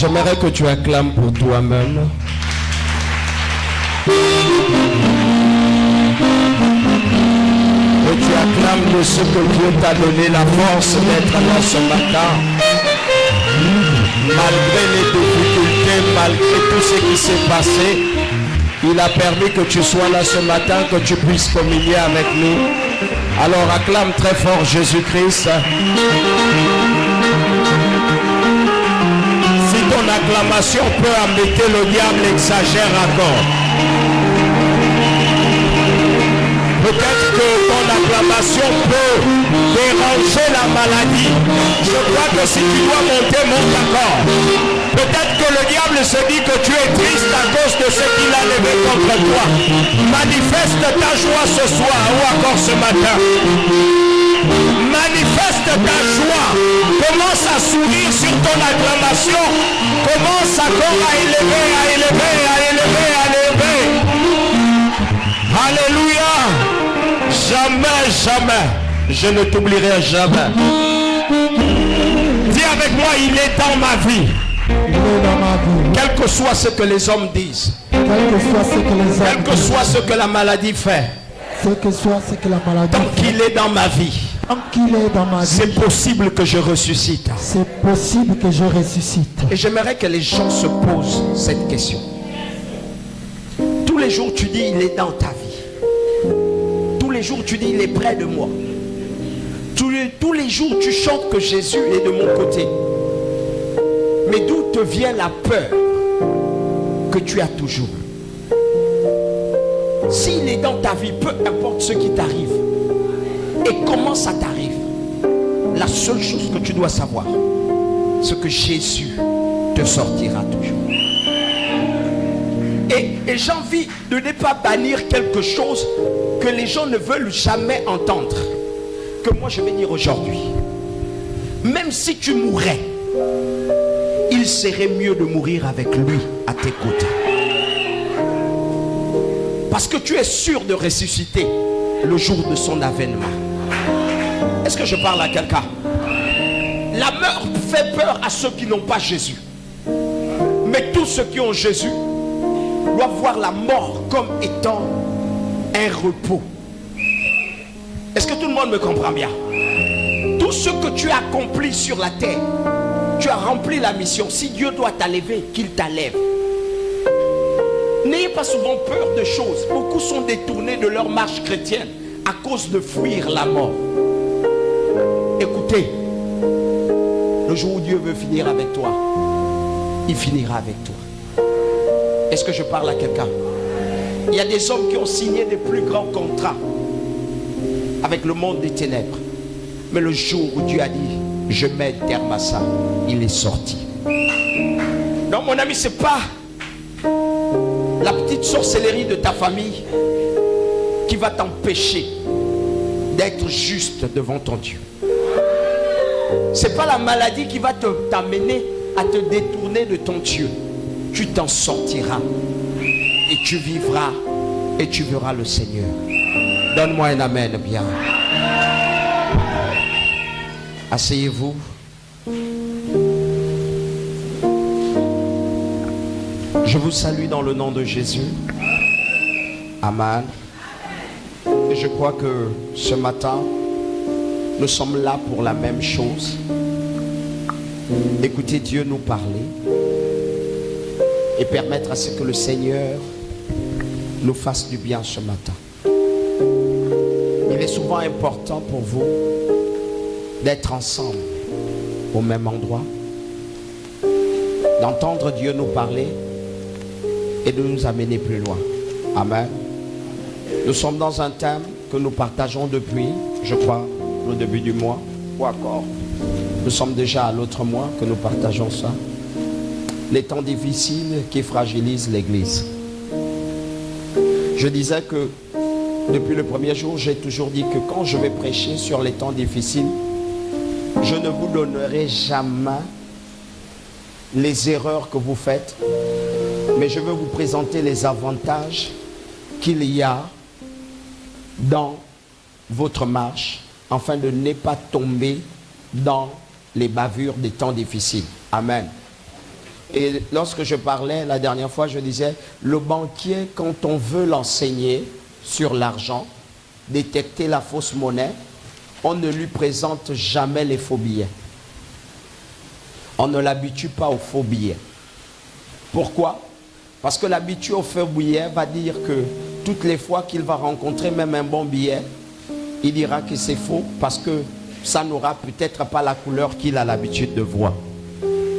J'aimerais que tu acclames pour toi-même. Et tu acclames de ce que Dieu t'a donné la force d'être là ce matin. Malgré les difficultés, malgré tout ce qui s'est passé, il a permis que tu sois là ce matin, que tu puisses communier avec nous. Alors acclame très fort Jésus-Christ. Si ton acclamation peut embêter le diable, exagère encore. Peut-être que ton acclamation peut déranger la maladie. Je crois que si tu dois monter, monte encore. Peut-être que le diable se dit que tu es triste à cause de ce qu'il a levé contre toi. Manifeste ta joie ce soir ou encore ce matin. Manifeste ta joie. Commence à sourire sur ton acclamation. Commence encore à élever, à élever, à élever, à élever. Alléluia. Jamais, jamais, je ne t'oublierai jamais. Dis avec moi, il est dans ma vie. Il est dans ma vie. Quel que soit ce que les hommes disent. Quel que soit ce que les hommes Quel que soit ce que la maladie fait. Quel que soit ce que la maladie Tant fait. qu'il est dans ma vie. Tant qu'il est dans ma vie. C'est possible que je ressuscite. C'est possible que je ressuscite. Et j'aimerais que les gens se posent cette question. Tous les jours tu dis, il est dans ta vie. Tous les jours tu dis, il est près de moi. Tous les jours tu chantes que Jésus est de mon côté. Mais d'où te vient la peur que tu as toujours? S'il est dans ta vie, peu importe ce qui t'arrive et comment ça t'arrive, la seule chose que tu dois savoir, c'est que Jésus te sortira toujours. Et j'ai envie de ne pas bannir quelque chose que les gens ne veulent jamais entendre, que moi je vais dire aujourd'hui. Même si tu mourrais, il serait mieux de mourir avec lui à tes côtés. Parce que tu es sûr de ressusciter le jour de son avènement. Est-ce que je parle à quelqu'un? La mort fait peur à ceux qui n'ont pas Jésus. Mais tous ceux qui ont Jésus doivent voir la mort comme étant un repos. Est-ce que tout le monde me comprend bien? Tout ce que tu as accompli sur la terre, tu as rempli la mission. Si Dieu doit t'enlever, qu'il t'enlève. N'ayez pas souvent peur de choses. Beaucoup sont détournés de leur marche chrétienne à cause de fuir la mort. Écoutez, le jour où Dieu veut finir avec toi, il finira avec toi. Est-ce que je parle à quelqu'un? Il y a des hommes qui ont signé des plus grands contrats avec le monde des ténèbres. Mais le jour où Dieu a dit, je mets terme à ça, il est sorti. Non, mon ami, c'est pas la petite sorcellerie de ta famille qui va t'empêcher d'être juste devant ton Dieu. C'est pas la maladie qui va t'amener à te détourner de ton Dieu. Tu t'en sortiras et tu vivras et tu verras le Seigneur. Donne-moi un amen bien. Asseyez-vous. Je vous salue dans le nom de Jésus. Amen. Et je crois que ce matin, nous sommes là pour la même chose. Écoutez Dieu nous parler et permettre à ce que le Seigneur nous fasse du bien ce matin. Il est souvent important pour vous d'être ensemble au même endroit, d'entendre Dieu nous parler et de nous amener plus loin. Amen. Nous sommes dans un thème que nous partageons depuis, je crois, le début du mois, ou encore, nous sommes déjà à l'autre mois que nous partageons ça. Les temps difficiles qui fragilisent l'Église. Je disais que depuis le premier jour, j'ai toujours dit que quand je vais prêcher sur les temps difficiles, je ne vous donnerai jamais les erreurs que vous faites, mais je veux vous présenter les avantages qu'il y a dans votre marche, afin de ne pas tomber dans les bavures des temps difficiles. Amen. Et lorsque je parlais la dernière fois, je disais, le banquier, quand on veut l'enseigner sur l'argent, détecter la fausse monnaie, on ne lui présente jamais les faux billets. On ne l'habitue pas aux faux billets. Pourquoi? Parce que l'habitué au faux billet va dire que toutes les fois qu'il va rencontrer même un bon billet, il dira que c'est faux parce que ça n'aura peut-être pas la couleur qu'il a l'habitude de voir.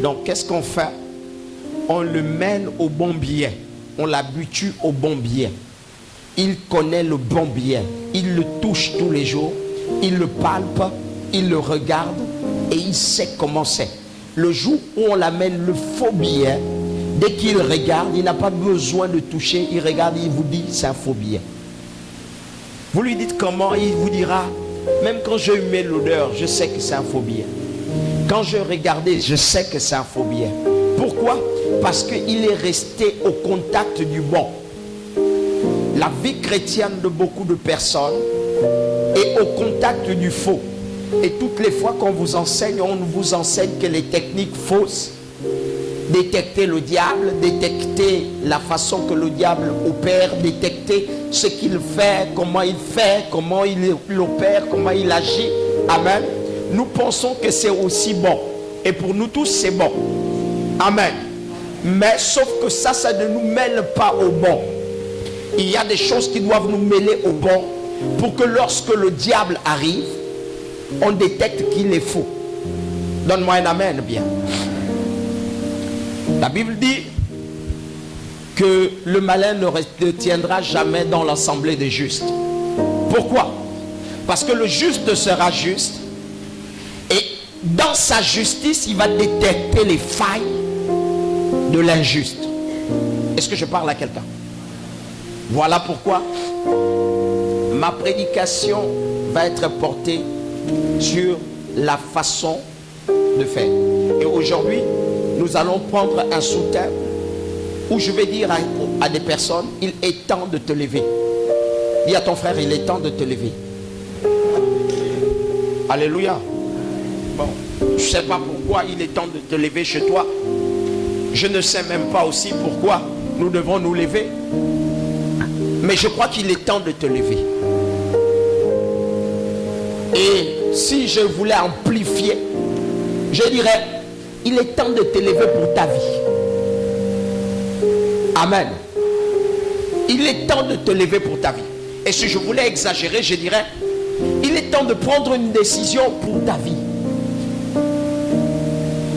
Donc qu'est-ce qu'on fait? On le mène au bon billet. On l'habitue au bon billet. Il connaît le bon billet. Il le touche tous les jours. Il le palpe. Il le regarde. Et il sait comment c'est. Le jour où on l'amène le faux billet, dès qu'il regarde, il n'a pas besoin de toucher. Il regarde et il vous dit, c'est un faux billet. Vous lui dites comment, il vous dira, même quand je mets l'odeur, je sais que c'est un faux billet. Quand je regardais, je sais que c'est un faux billet. Pourquoi? Parce qu'il est resté au contact du bon. La vie chrétienne de beaucoup de personnes est au contact du faux. Et toutes les fois qu'on vous enseigne, on vous enseigne que les techniques fausses, détecter le diable, détecter la façon que le diable opère, détecter ce qu'il fait, comment il opère, comment il agit. Amen. Nous pensons que c'est aussi bon. Et pour nous tous, c'est bon. Amen. Mais sauf que ça ne nous mêle pas au bon. Il y a des choses qui doivent nous mêler au bon pour que lorsque le diable arrive, on détecte qu'il est faux. Donne-moi un amen, bien. La Bible dit que le malin ne tiendra jamais dans l'assemblée des justes. Pourquoi? Parce que le juste sera juste et dans sa justice, il va détecter les failles de l'injuste. Est-ce que je parle à quelqu'un? Voilà pourquoi ma prédication va être portée sur la façon de faire. Et aujourd'hui, nous allons prendre un sous-thème où je vais dire à des personnes, il est temps de te lever. Dis à ton frère, il est temps de te lever. Alléluia. Bon, je ne sais pas pourquoi il est temps de te lever chez toi. Je ne sais même pas aussi pourquoi nous devons nous lever. Mais je crois qu'il est temps de te lever. Et si je voulais amplifier, je dirais, il est temps de te lever pour ta vie. Amen. Il est temps de te lever pour ta vie. Et si je voulais exagérer, je dirais, il est temps de prendre une décision pour ta vie.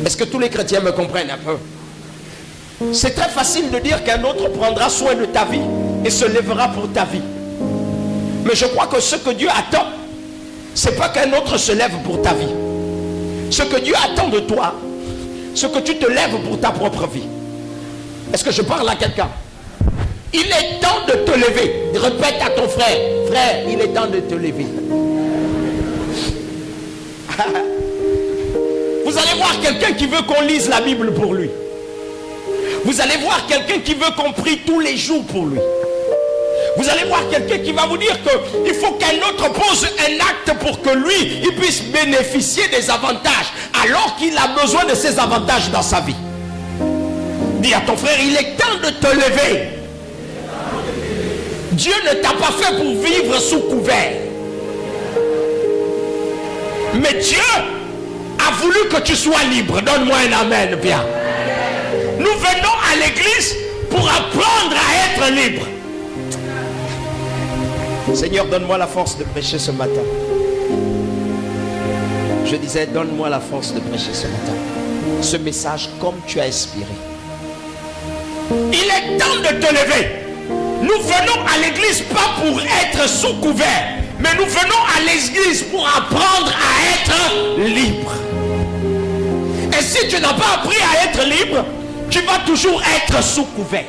Est-ce que tous les chrétiens me comprennent un peu? C'est très facile de dire qu'un autre prendra soin de ta vie et se lèvera pour ta vie. Mais je crois que ce que Dieu attend, c'est pas qu'un autre se lève pour ta vie. Ce que Dieu attend de toi, c'est que tu te lèves pour ta propre vie. Est-ce que je parle à quelqu'un? Il est temps de te lever. Répète à ton frère, frère, il est temps de te lever. Vous allez voir quelqu'un qui veut qu'on lise la Bible pour lui. Vous allez voir quelqu'un qui veut qu'on prie tous les jours pour lui. Vous allez voir quelqu'un qui va vous dire qu'il faut qu'un autre pose un acte pour que lui, il puisse bénéficier des avantages, alors qu'il a besoin de ces avantages dans sa vie. Dis à ton frère, il est temps de te lever. Dieu ne t'a pas fait pour vivre sous couvert. Mais Dieu a voulu que tu sois libre. Donne-moi un amen, bien. Nous venons à l'église pour apprendre à être libre. Seigneur, donne-moi la force de prêcher ce matin. Je disais, donne-moi la force de prêcher ce matin. Ce message comme tu as inspiré. Il est temps de te lever. Nous venons à l'église pas pour être sous couvert, mais nous venons à l'église pour apprendre à être libre. Et si tu n'as pas appris à être libre, tu vas toujours être sous couvert.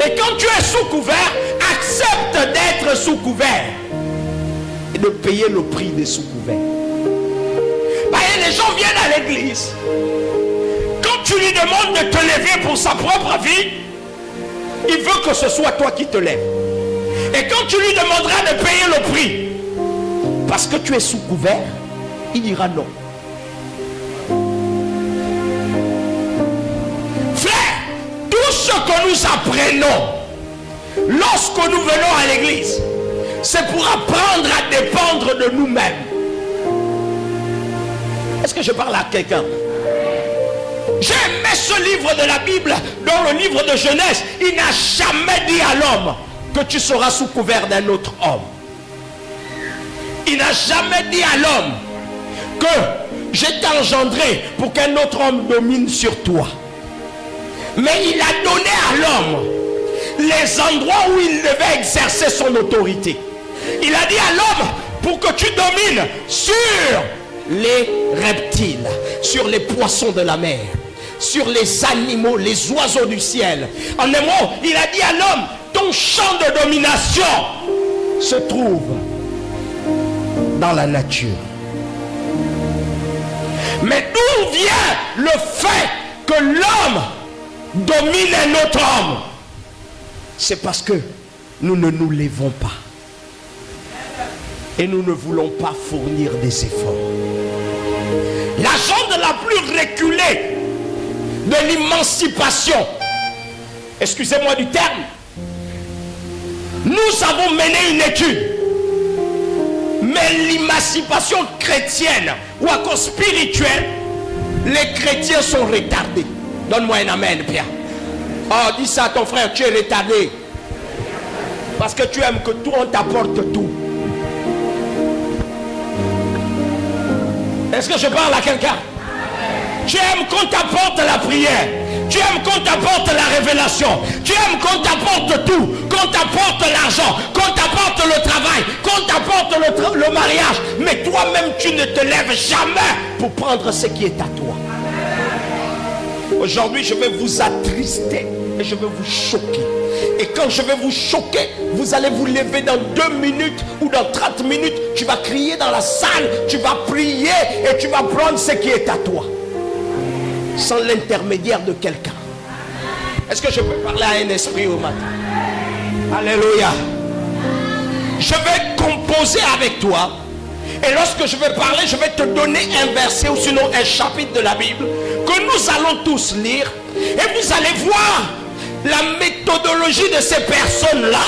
Et quand tu es sous couvert, accepte d'être sous couvert et de payer le prix des sous couverts. Les gens viennent à l'église. Quand tu lui demandes de te lever pour sa propre vie, il veut que ce soit toi qui te lèves. Et quand tu lui demanderas de payer le prix parce que tu es sous couvert, il dira non. nous apprenons lorsque nous venons à l'église, c'est pour apprendre à dépendre de nous-mêmes. Est-ce que je parle à quelqu'un? J'ai aimé ce livre de la Bible. Dans le livre de Genèse, il n'a jamais dit à l'homme que tu seras sous couvert d'un autre homme. Il n'a jamais dit à l'homme que je t'ai engendré pour qu'un autre homme domine sur toi. Mais il a donné à l'homme les endroits où il devait exercer son autorité. Il a dit à l'homme pour que tu domines sur les reptiles, sur les poissons de la mer, sur les animaux, les oiseaux du ciel. En un mot, il a dit à l'homme, ton champ de domination se trouve dans la nature. Mais d'où vient le fait que l'homme domine un autre homme? C'est parce que nous ne nous levons pas. Et nous ne voulons pas fournir des efforts. La chose la plus reculée de l'émancipation, excusez-moi du terme, nous avons mené une étude. Mais l'émancipation chrétienne ou encore spirituelle, les chrétiens sont retardés. Donne-moi un amen, Pierre. Oh, dis ça à ton frère, tu es retardé. Parce que tu aimes que tout, on t'apporte tout. Est-ce que je parle à quelqu'un? Tu aimes qu'on t'apporte la prière. Tu aimes qu'on t'apporte la révélation. Tu aimes qu'on t'apporte tout. Qu'on t'apporte l'argent. Qu'on t'apporte le travail. Qu'on t'apporte le mariage. Mais toi-même, tu ne te lèves jamais pour prendre ce qui est à toi. Aujourd'hui, je vais vous attrister. Et je vais vous choquer. Et quand je vais vous choquer, vous allez vous lever dans 2 minutes ou dans 30 minutes. Tu vas crier dans la salle. Tu vas prier. Et tu vas prendre ce qui est à toi. Sans l'intermédiaire de quelqu'un. Est-ce que je peux parler à un esprit au matin? Alléluia. Je vais composer avec toi. Et lorsque je vais parler, je vais te donner un verset ou sinon un chapitre de la Bible que nous allons tous lire. Et vous allez voir la méthodologie de ces personnes-là.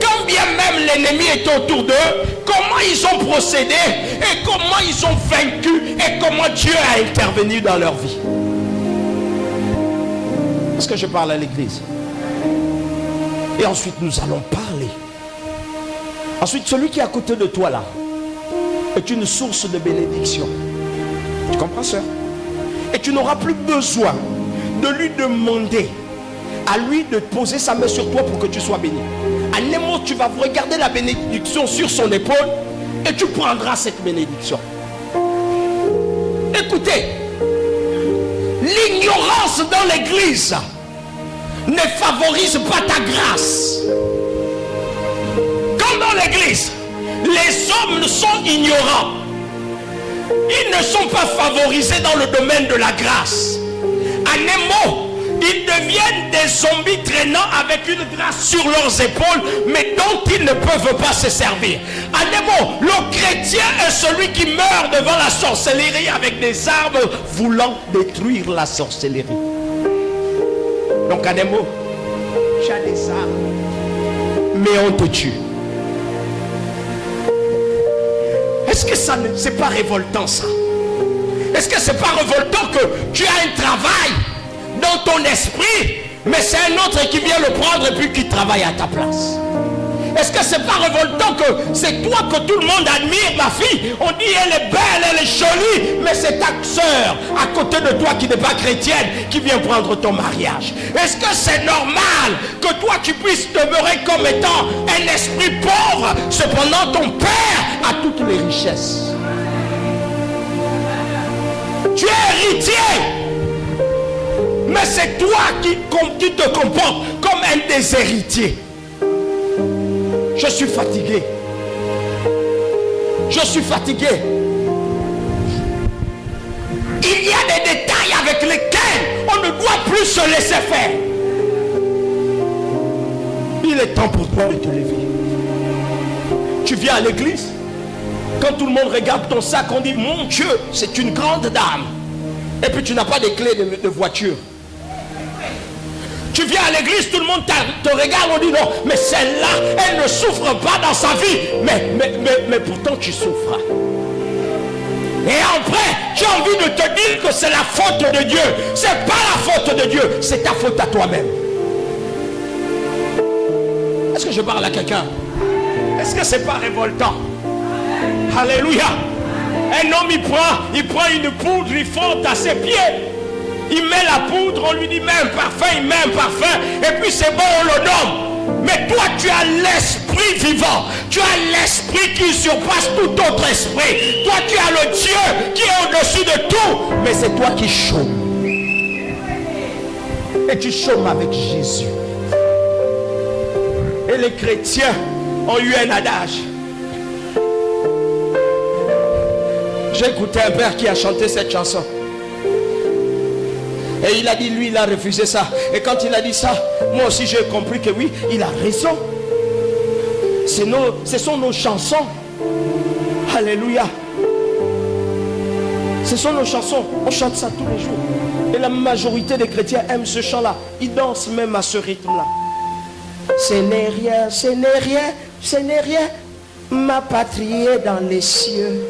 Quand bien même l'ennemi est autour d'eux, comment ils ont procédé et comment ils ont vaincu et comment Dieu a intervenu dans leur vie. Est-ce que je parle à l'église? Et ensuite nous allons parler. Ensuite, celui qui est à côté de toi là est une source de bénédiction. Tu comprends ça? Et tu n'auras plus besoin de lui demander à lui de poser sa main sur toi pour que tu sois béni. À un moment, tu vas regarder la bénédiction sur son épaule et tu prendras cette bénédiction. Écoutez, l'ignorance dans l'église ne favorise pas ta grâce. Quand dans l'église, les hommes sont ignorants, ils ne sont pas favorisés dans le domaine de la grâce. En un mot, ils deviennent des zombies traînant avec une grâce sur leurs épaules, mais dont ils ne peuvent pas se servir. En un mot, le chrétien est celui qui meurt devant la sorcellerie avec des armes voulant détruire la sorcellerie. Donc en un mot, tu as des armes, mais on te tue. Est-ce que ça ne c'est pas révoltant ça? Est-ce que c'est pas révoltant que tu as un travail dans ton esprit, mais c'est un autre qui vient le prendre et puis qui travaille à ta place? Est-ce que c'est pas révoltant que c'est toi que tout le monde admire, ma fille? On dit elle est belle, elle est jolie, mais c'est ta soeur à côté de toi qui n'est pas chrétienne qui vient prendre ton mariage. Est-ce que c'est normal que toi tu puisses demeurer comme étant un esprit pauvre, cependant ton père a toutes les richesses? Tu es héritier, mais c'est toi qui te comportes comme un des héritiers. Je suis fatigué. Je suis fatigué. Il y a des détails avec lesquels on ne doit plus se laisser faire. Il est temps pour toi de te lever. Tu viens à l'église. Quand tout le monde regarde ton sac, on dit mon Dieu, c'est une grande dame. Et puis tu n'as pas de clé de voiture. Tu viens à l'église, tout le monde te regarde, on dit non, mais celle-là, elle ne souffre pas dans sa vie. Mais pourtant tu souffres. Et après, tu as envie de te dire que c'est la faute de Dieu. C'est pas la faute de Dieu, c'est ta faute à toi-même. Est-ce que je parle à quelqu'un? Est-ce que c'est pas révoltant? Alléluia. Un homme, il prend une poudre, il frotte à ses pieds. Il met la poudre, on lui dit mets un parfum, il met un parfum. Et puis c'est bon, on le nomme. Mais toi, tu as l'esprit vivant. Tu as l'esprit qui surpasse tout autre esprit. Toi, tu as le Dieu qui est au-dessus de tout. Mais c'est toi qui chômes. Et tu chômes avec Jésus. Et les chrétiens ont eu un adage. J'ai écouté un père qui a chanté cette chanson. Et il a dit, lui, il a refusé ça. Et quand il a dit ça, moi aussi j'ai compris que oui, il a raison. Ce sont nos chansons. Alléluia. Ce sont nos chansons. On chante ça tous les jours. Et la majorité des chrétiens aiment ce chant-là. Ils dansent même à ce rythme-là. Ce n'est rien, ce n'est rien, ce n'est rien. Ma patrie est dans les cieux.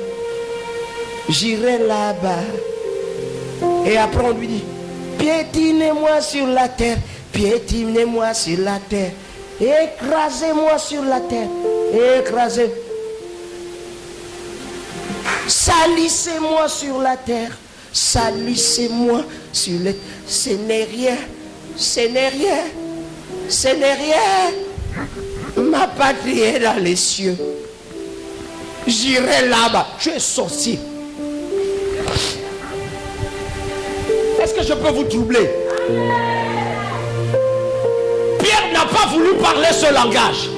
J'irai là-bas. Et après on lui dit, piétinez-moi sur la terre, piétinez-moi sur la terre, écrasez-moi sur la terre, écrasez. Salissez-moi sur la terre, salissez-moi sur la terre. Ce n'est rien, ce n'est rien, ce n'est rien. Ma patrie est dans les cieux. J'irai là-bas. Tu es sorcier. Est-ce que je peux vous troubler? Pierre n'a pas voulu parler ce langage.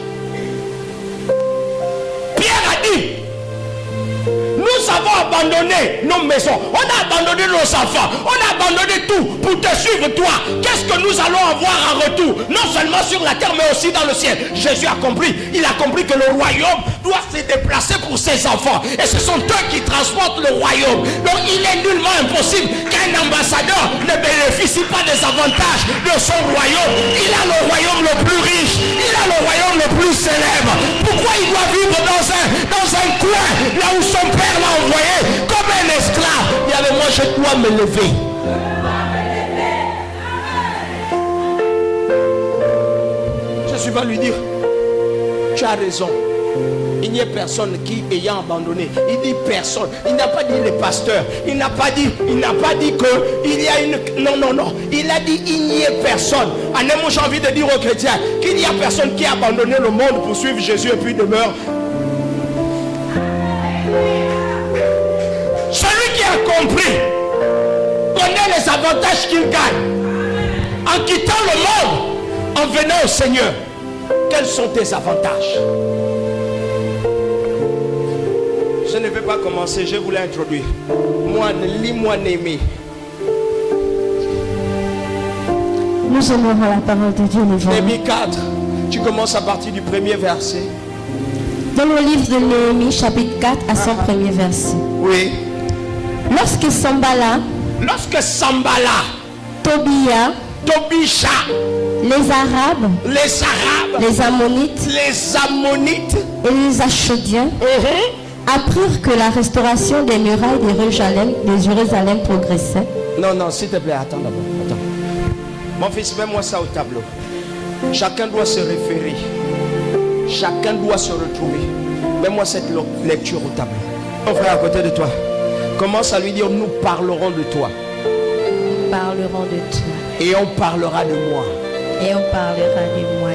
Pierre a dit, nous avons abandonné nos maisons, on a abandonné nos enfants, on a abandonné tout pour te suivre toi. Qu'est-ce que nous allons avoir en retour? Non seulement sur la terre mais aussi dans le ciel. Jésus a compris, il a compris que le royaume doit se déplacer pour ses enfants. Et ce sont eux qui transportent le royaume. Donc il est nullement impossible qu'un ambassadeur ne bénéficie pas des avantages de son royaume. Il a le royaume le plus riche, il a le royaume le plus célèbre. Pourquoi il doit vivre dans un coin là où son père l'a envoyé comme un esclave? Il y avait moi, je dois me lever. Jésus va lui dire, tu as raison. Il n'y a personne qui ayant abandonné. Il dit personne. Il n'a pas dit les pasteurs. Il n'a pas dit que il y a une. Non. Il a dit il n'y a personne. En un mot, j'ai envie de dire aux chrétiens qu'il n'y a personne qui a abandonné le monde pour suivre Jésus et puis demeure. Celui qui a compris connaît les avantages qu'il gagne en quittant le monde, en venant au Seigneur. Quels sont tes avantages? Je ne vais pas commencer, je voulais introduire. Lis-moi Néhémie. Nous honorons la parole de Dieu. Néhémie 4, tu commences à partir du premier verset. Dans le livre de Néhémie, chapitre 4, à son premier verset. Oui. Lorsque Sambala, Tobia, les Arabes, les Ammonites et les Achodiens apprirent que la restauration des murailles de Jérusalem progressait. Non, s'il te plaît, attends d'abord. Attends. Mon fils, mets-moi ça au tableau. Chacun doit se référer. Chacun doit se retrouver. Mets-moi cette lecture au tableau. Mon frère à côté de toi, commence à lui dire, nous parlerons de toi. Nous parlerons de toi. Et on parlera de moi. Et on parlera de moi.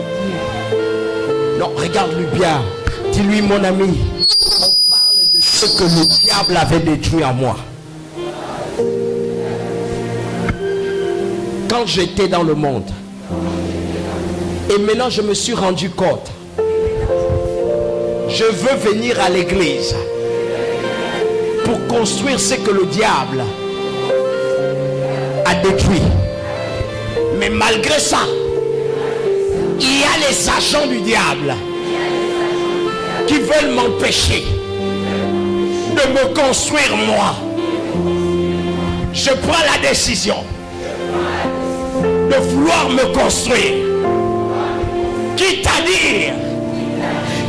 Non, regarde-lui bien. Dis-lui, mon ami, on parle de ce que le diable avait détruit en moi. Quand j'étais dans le monde, et maintenant je me suis rendu compte, je veux venir à l'église pour construire ce que le diable a détruit. Mais malgré ça, il y a les agents du diable qui veulent m'empêcher de me construire moi. Je prends la décision de vouloir me construire. Quitte à dire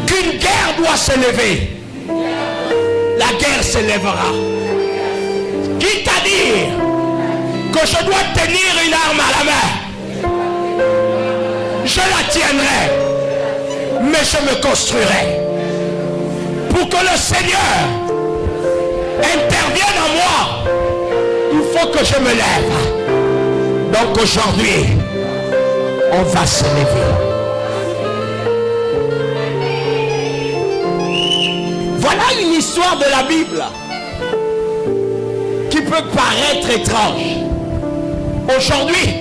qu'une guerre doit se lever, la guerre se lèvera. Quitte à dire que je dois tenir une arme à la main, je la tiendrai, mais je me construirai. Pour que le Seigneur intervienne en moi, il faut que je me lève. Donc aujourd'hui, on va se lever. Voilà une histoire de la Bible qui peut paraître étrange. Aujourd'hui,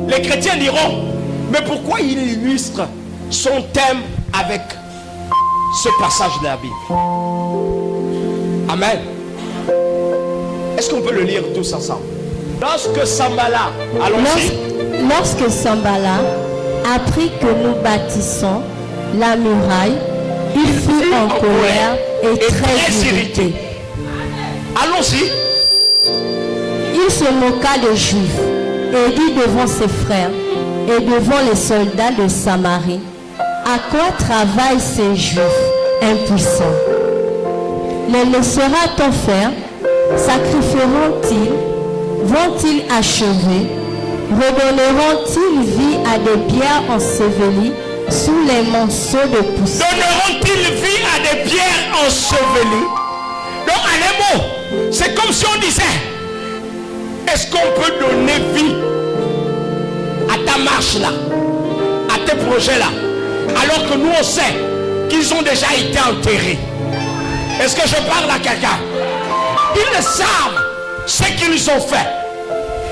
les chrétiens diront, mais pourquoi il illustre son thème avec ce passage de la Bible? Amen. Est-ce qu'on peut le lire tous ensemble? Lorsque Sanballat, allons-y. Lorsque Sanballat apprit que nous bâtissons la muraille, il fut en colère et très irrité. Allons-y. Il se moqua des Juifs et dit devant ses frères et devant les soldats de Samarie, à quoi travaillent ces Juifs impuissants? Les laissera-t-on faire? Sacrifieront-ils? Vont-ils achever? Redonneront-ils vie à des pierres ensevelies sous les monceaux de poussière? Donneront-ils vie à des pierres ensevelies? Donc, en un mot, c'est comme si on disait, est-ce qu'on peut donner vie à ta marche là, à tes projets là, alors que nous on sait qu'ils ont déjà été enterrés? Est-ce que je parle à quelqu'un? Ils le savent ce qu'ils ont fait.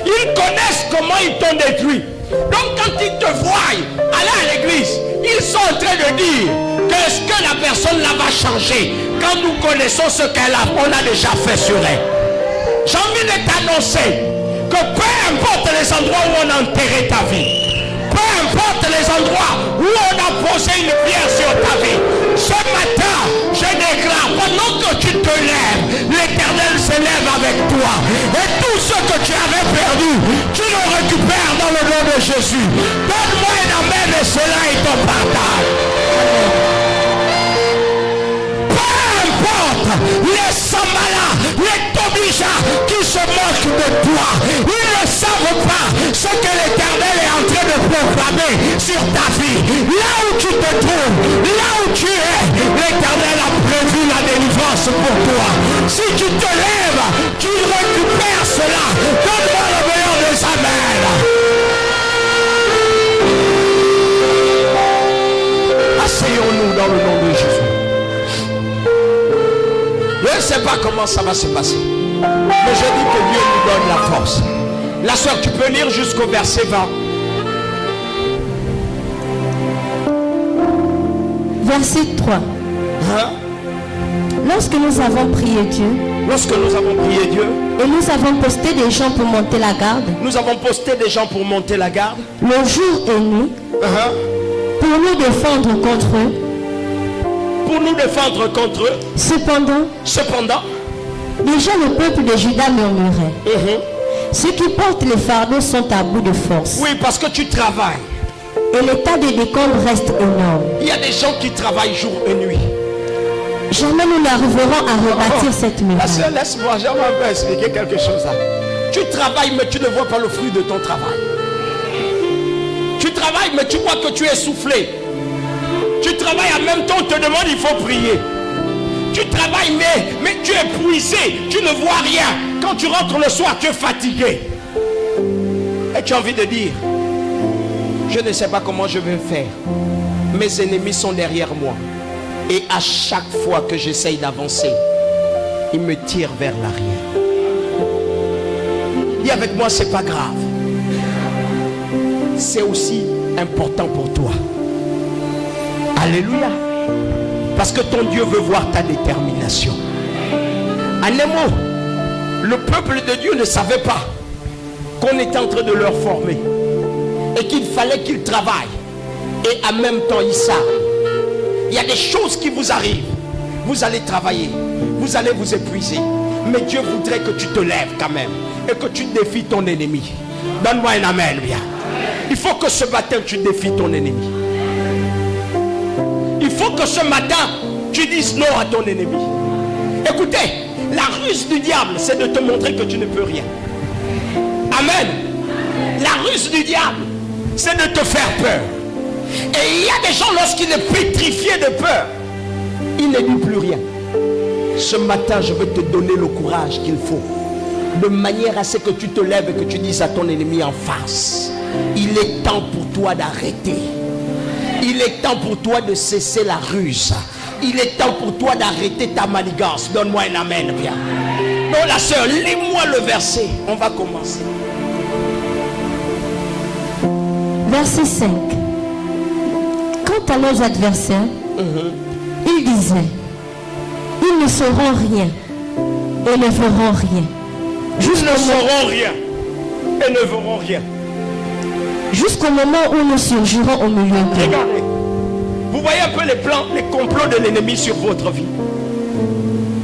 Ils connaissent comment ils t'ont détruit. Donc quand ils te voient aller à l'église, ils sont en train de dire que ce que la personne là va changer quand nous connaissons ce qu'elle a, on a déjà fait sur elle. J'ai envie de t'annoncer que peu importe les endroits où on a enterré ta vie, peu importe les endroits où on a posé une pierre sur ta vie, ce matin, je déclare, pendant que tu te lèves, l'Éternel se lève avec toi. Et tout ce que tu avais perdu, tu le récupères dans le nom de Jésus. Donne-moi un amen et cela est ton partage. Peu importe les Sanballat, les Tobija qui se moquent de toi, ils ne savent pas ce que l'Éternel est en train de proclamer sur ta vie. Là où tu te trouves, là où tu es, l'Éternel a prévu la délivrance pour toi. Si tu te lèves, tu récupères cela. Donne-moi le meilleur des amens. Asseyons-nous dans le nom de Jésus. Je ne sais pas comment ça va se passer, mais je dis que Dieu nous donne la force. La soeur, tu peux lire jusqu'au verset 20. Verset 3. Hein? Lorsque nous avons prié Dieu, Lorsque nous avons prié Dieu, et nous avons posté des gens pour monter la garde, nous avons posté des gens pour monter la garde. le jour est nu, pour nous défendre contre eux. Pour nous défendre contre eux. Cependant, déjà le peuple de Juda murmurait. Ceux qui portent les fardeaux sont à bout de force. Oui, parce que tu travailles. Et l'état de décombre reste énorme. Il y a des gens qui travaillent jour et nuit. Jamais nous n'arriverons à rebâtir cette La muraille. soeur, laisse-moi, j'aimerais un peu expliquer quelque chose là. Tu travailles, mais tu ne vois pas le fruit de ton travail. Tu travailles, mais tu vois que tu es essoufflé. Tu travailles en même temps, on te demande, il faut prier. Tu travailles, mais tu es épuisé. Tu ne vois rien. Quand tu rentres le soir, tu es fatigué. Et tu as envie de dire, je ne sais pas comment je vais faire. Mes ennemis sont derrière moi. Et à chaque fois que j'essaye d'avancer, ils me tirent vers l'arrière. Dis avec moi, c'est pas grave. C'est aussi important pour toi. Alléluia. Parce que ton Dieu veut voir ta détermination. En un mot, le peuple de Dieu ne savait pas qu'on était en train de leur former. Et qu'il fallait qu'ils travaillent. Et en même temps, ils savent. Il y a des choses qui vous arrivent. Vous allez travailler. Vous allez vous épuiser. Mais Dieu voudrait que tu te lèves quand même. Et que tu défies ton ennemi. Donne-moi un amen, bien. Il faut que ce matin tu défies ton ennemi. Il faut que ce matin tu dises non à ton ennemi. Écoutez, la ruse du diable, c'est de te montrer que tu ne peux rien. Amen. La ruse du diable, c'est de te faire peur. Et il y a des gens, lorsqu'il est pétrifié de peur, il ne dit plus rien. Ce matin, je vais te donner le courage qu'il faut, de manière à ce que tu te lèves et que tu dises à ton ennemi en face, il est temps pour toi d'arrêter. Il est temps pour toi de cesser la ruse. Il est temps pour toi d'arrêter ta manigance. Donne-moi un amen, bien. Non, la sœur, lis-moi le verset. On va commencer. Verset 5. Quant à nos adversaires, il disait, ils ne sauront rien et ne feront rien. Ils ne sauront rien et ne verront rien. Jusqu'au moment où nous surgirons au milieu d'eux. Regardez. Vous voyez un peu les plans, les complots de l'ennemi sur votre vie.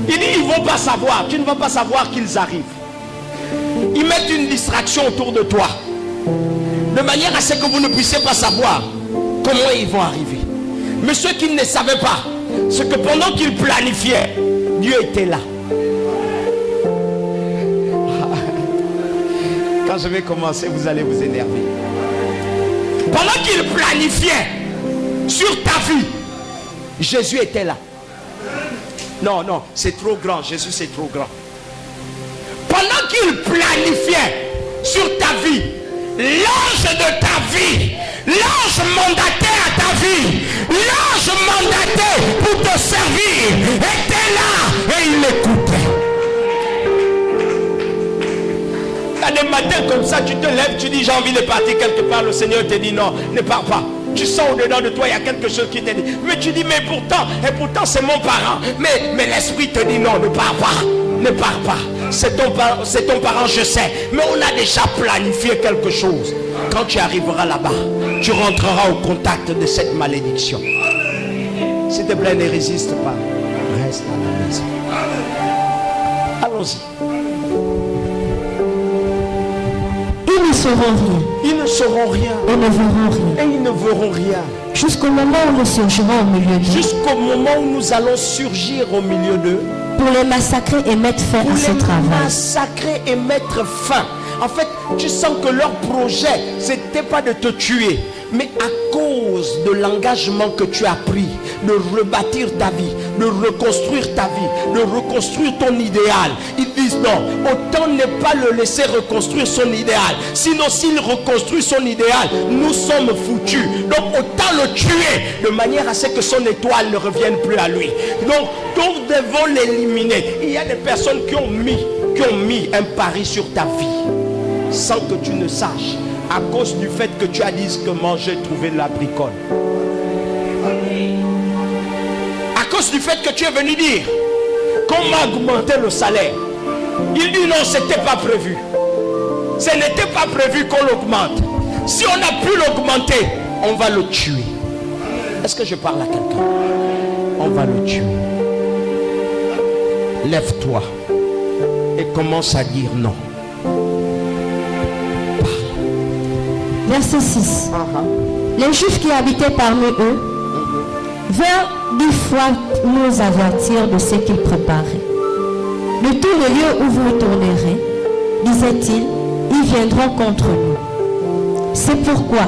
Il dit, ils ne vont pas savoir. Tu ne vas pas savoir qu'ils arrivent. Ils mettent une distraction autour de toi. De manière à ce que vous ne puissiez pas savoir comment ils vont arriver. Mais ceux qui ne savaient pas, c'est que pendant qu'ils planifiaient, Dieu était là. Quand je vais commencer, vous allez vous énerver. Pendant qu'ils planifiaient sur ta vie, Jésus était là. Non, non, c'est trop grand. Jésus, c'est trop grand. Pendant qu'il planifiait sur ta vie, l'ange de ta vie, l'ange mandaté à ta vie, l'ange mandaté pour te servir, était là et il écoutait. Il y a des matins comme ça, tu te lèves, tu dis j'ai envie de partir quelque part, le Seigneur te dit non, ne pars pas. Tu sens au-dedans de toi, il y a quelque chose qui te dit. Mais tu dis, mais pourtant c'est mon parent. Mais l'esprit te dit non, ne pars pas. Ne pars pas. C'est ton parent, je sais. Mais on a déjà planifié quelque chose. Quand tu arriveras là-bas, tu rentreras au contact de cette malédiction. S'il te plaît, ne résiste pas. Reste à la maison. Allons-y. Ils ne sauront rien. Ils ne sauront rien. Et ne verront rien. Et ils ne verront rien. Jusqu'au moment où nous surgirons au milieu d'eux. Jusqu'au moment où nous allons surgir au milieu d'eux. Pour les massacrer et mettre fin à ce travail. Pour les massacrer et mettre fin. En fait, tu sens que leur projet, c'était pas de te tuer. Mais à cause de l'engagement que tu as pris, de rebâtir ta vie, de reconstruire ta vie, de reconstruire ton idéal, ils disent non, autant ne pas le laisser reconstruire son idéal. Sinon, s'il reconstruit son idéal, nous sommes foutus. Donc, autant le tuer de manière à ce que son étoile ne revienne plus à lui. Donc, nous devons l'éliminer. Il y a des personnes qui ont mis un pari sur ta vie sans que tu ne saches. À cause du fait que tu as dit que manger, trouver de la bricole. À cause du fait que tu es venu dire qu'on m'a augmenté le salaire. Il dit non, ce n'était pas prévu. Ce n'était pas prévu qu'on l'augmente. Si on a pu l'augmenter, on va le tuer. Est-ce que je parle à quelqu'un? On va le tuer. Lève-toi et commence à dire non. Verset 6. Les Juifs qui habitaient parmi eux vinrent 10 fois nous avertir de ce qu'ils préparaient. De tous les lieux où vous tournerez, disait-il, ils viendront contre nous. C'est pourquoi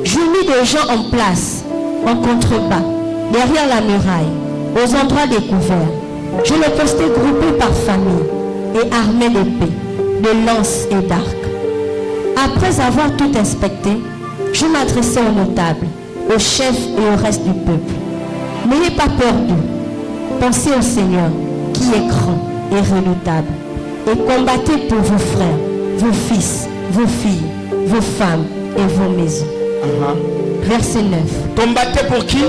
je mis des gens en place, en contrebas, derrière la muraille, aux endroits découverts. Je les postais groupés par famille et armés d'épées, de lances et d'arcs. Après avoir tout inspecté, je m'adressais aux notables, aux chefs et au reste du peuple. N'ayez pas peur d'eux. Pensez au Seigneur, qui est grand et redoutable. Et combattez pour vos frères, vos fils, vos filles, vos femmes et vos maisons. Verset 9. Combattez pour qui?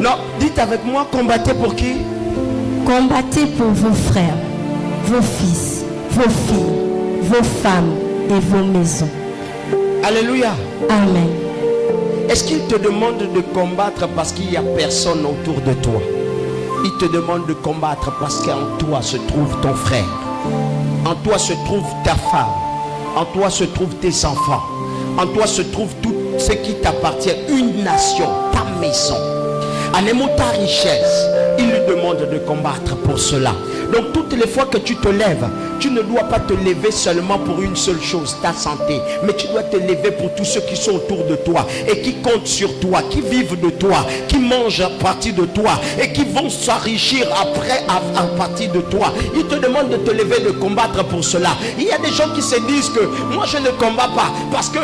Non, dites avec moi, combattez pour qui? Combattez pour vos frères, vos fils, vos filles, vos femmes et vos maisons. Alléluia. Amen. Est-ce qu'il te demande de combattre parce qu'il n'y a personne autour de toi? Il te demande de combattre parce qu'en toi se trouve ton frère. En toi se trouve ta femme. En toi se trouvent tes enfants. En toi se trouve tout ce qui t'appartient. Une nation, ta maison. Anemo ta richesse. Il lui demande de combattre pour cela. Donc toutes les fois que tu te lèves, tu ne dois pas te lever seulement pour une seule chose, ta santé. Mais tu dois te lever pour tous ceux qui sont autour de toi et qui comptent sur toi, qui vivent de toi, qui mangent à partir de toi et qui vont s'enrichir après à partir de toi. Il te demande de te lever, de combattre pour cela. Il y a des gens qui se disent que moi je ne combats pas parce que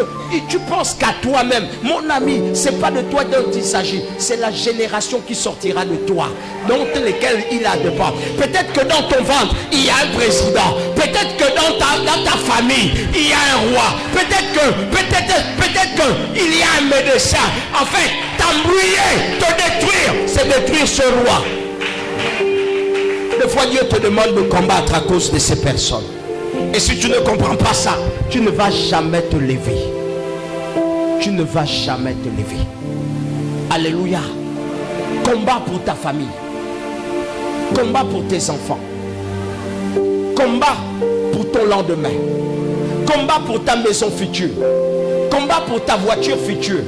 tu penses qu'à toi-même. Mon ami, c'est pas de toi dont il s'agit, c'est la génération qui sortira de toi, dont lesquels il a de part. Peut-être que dans ton ventre, il y a un président. Peut-être que dans ta famille, il y a un roi. Peut-être que il y a un médecin. En fait, t'embrouiller, te détruire, c'est détruire ce roi. Des fois, Dieu te demande de combattre à cause de ces personnes. Et si tu ne comprends pas ça, tu ne vas jamais te lever. Tu ne vas jamais te lever. Alléluia. Combat pour ta famille. Combat pour tes enfants. Combat pour ton lendemain. Combat pour ta maison future. Combat pour ta voiture future.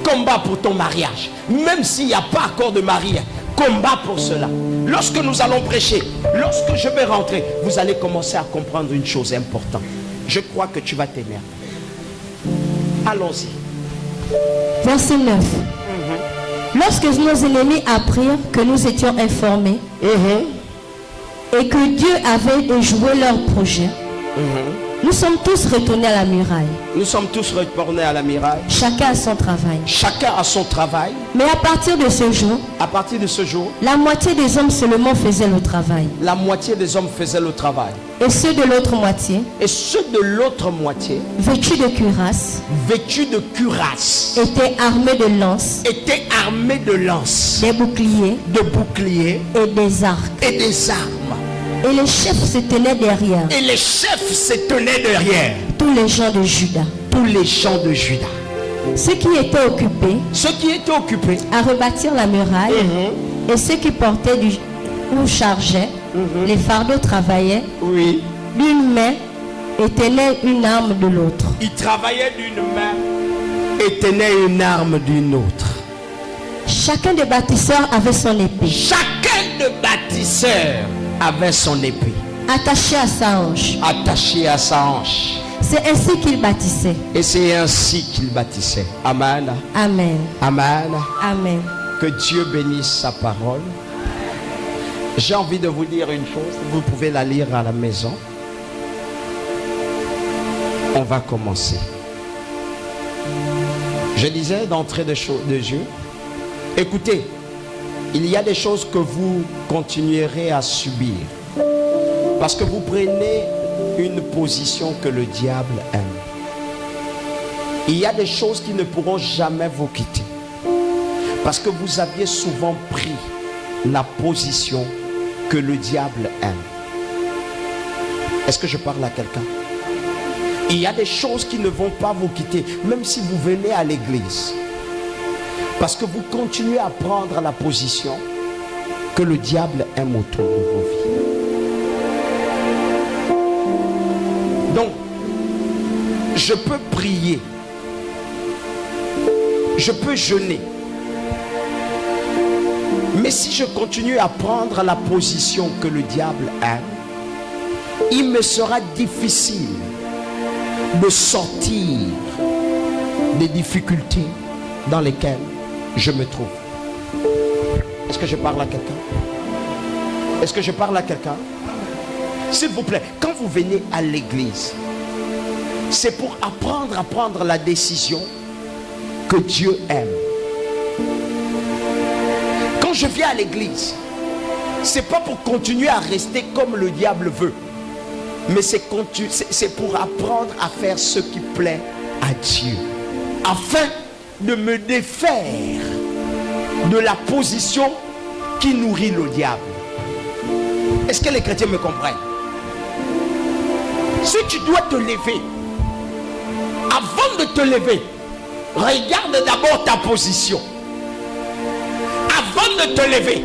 Combat pour ton mariage. Même s'il n'y a pas accord de mariage, combat pour cela. Lorsque nous allons prêcher, lorsque je vais rentrer, vous allez commencer à comprendre une chose importante. Je crois que tu vas t'énerver. Allons-y. Verset 9. Lorsque nos ennemis apprirent que nous étions informés et que Dieu avait déjoué leur projet, nous sommes tous retournés à la muraille. Nous sommes tous retournés à la muraille. Chacun a son travail. Chacun a son travail. Mais à partir de ce jour, la moitié des hommes seulement faisaient le travail. La moitié des hommes faisaient le travail. Et ceux de l'autre moitié, vêtus de cuirasses, étaient armés de lances, des boucliers, et des arcs. Et les chefs se tenaient derrière. Tous les gens de Juda. Ceux qui étaient occupés à rebâtir la muraille et ceux qui portaient ou chargeaient les fardeaux travaillaient d'une main et tenaient une arme de l'autre. Ils travaillaient d'une main et tenaient une arme d'une autre. Chacun des bâtisseurs avait son épée. Attachée à sa hanche. C'est ainsi qu'il bâtissait. Et c'est ainsi qu'il bâtissait. Amen. Amen. Amen. Amen. Que Dieu bénisse sa parole. J'ai envie de vous dire une chose. Vous pouvez la lire à la maison. On va commencer. Je disais d'entrée de Dieu. Écoutez, il y a des choses que vous continuerez à subir. Parce que vous prenez une position que le diable aime. Il y a des choses qui ne pourront jamais vous quitter. Parce que vous aviez souvent pris la position que le diable aime. Est-ce que je parle à quelqu'un? Il y a des choses qui ne vont pas vous quitter, même si vous venez à l'église. Parce que vous continuez à prendre la position que le diable aime autour de vos vies. Donc, je peux prier. Je peux jeûner. Mais si je continue à prendre la position que le diable aime, il me sera difficile de sortir des difficultés dans lesquelles je me trouve. Est-ce que je parle à quelqu'un? Est-ce que je parle à quelqu'un? S'il vous plaît, quand vous venez à l'église, c'est pour apprendre à prendre la décision que Dieu aime. Quand je viens à l'église, c'est pas pour continuer à rester comme le diable veut, mais c'est pour apprendre à faire ce qui plaît à Dieu, afin de me défaire de la position qui nourrit le diable. Est-ce que les chrétiens me comprennent? Si tu dois te lever, avant de te lever, regarde d'abord ta position. Avant de te lever,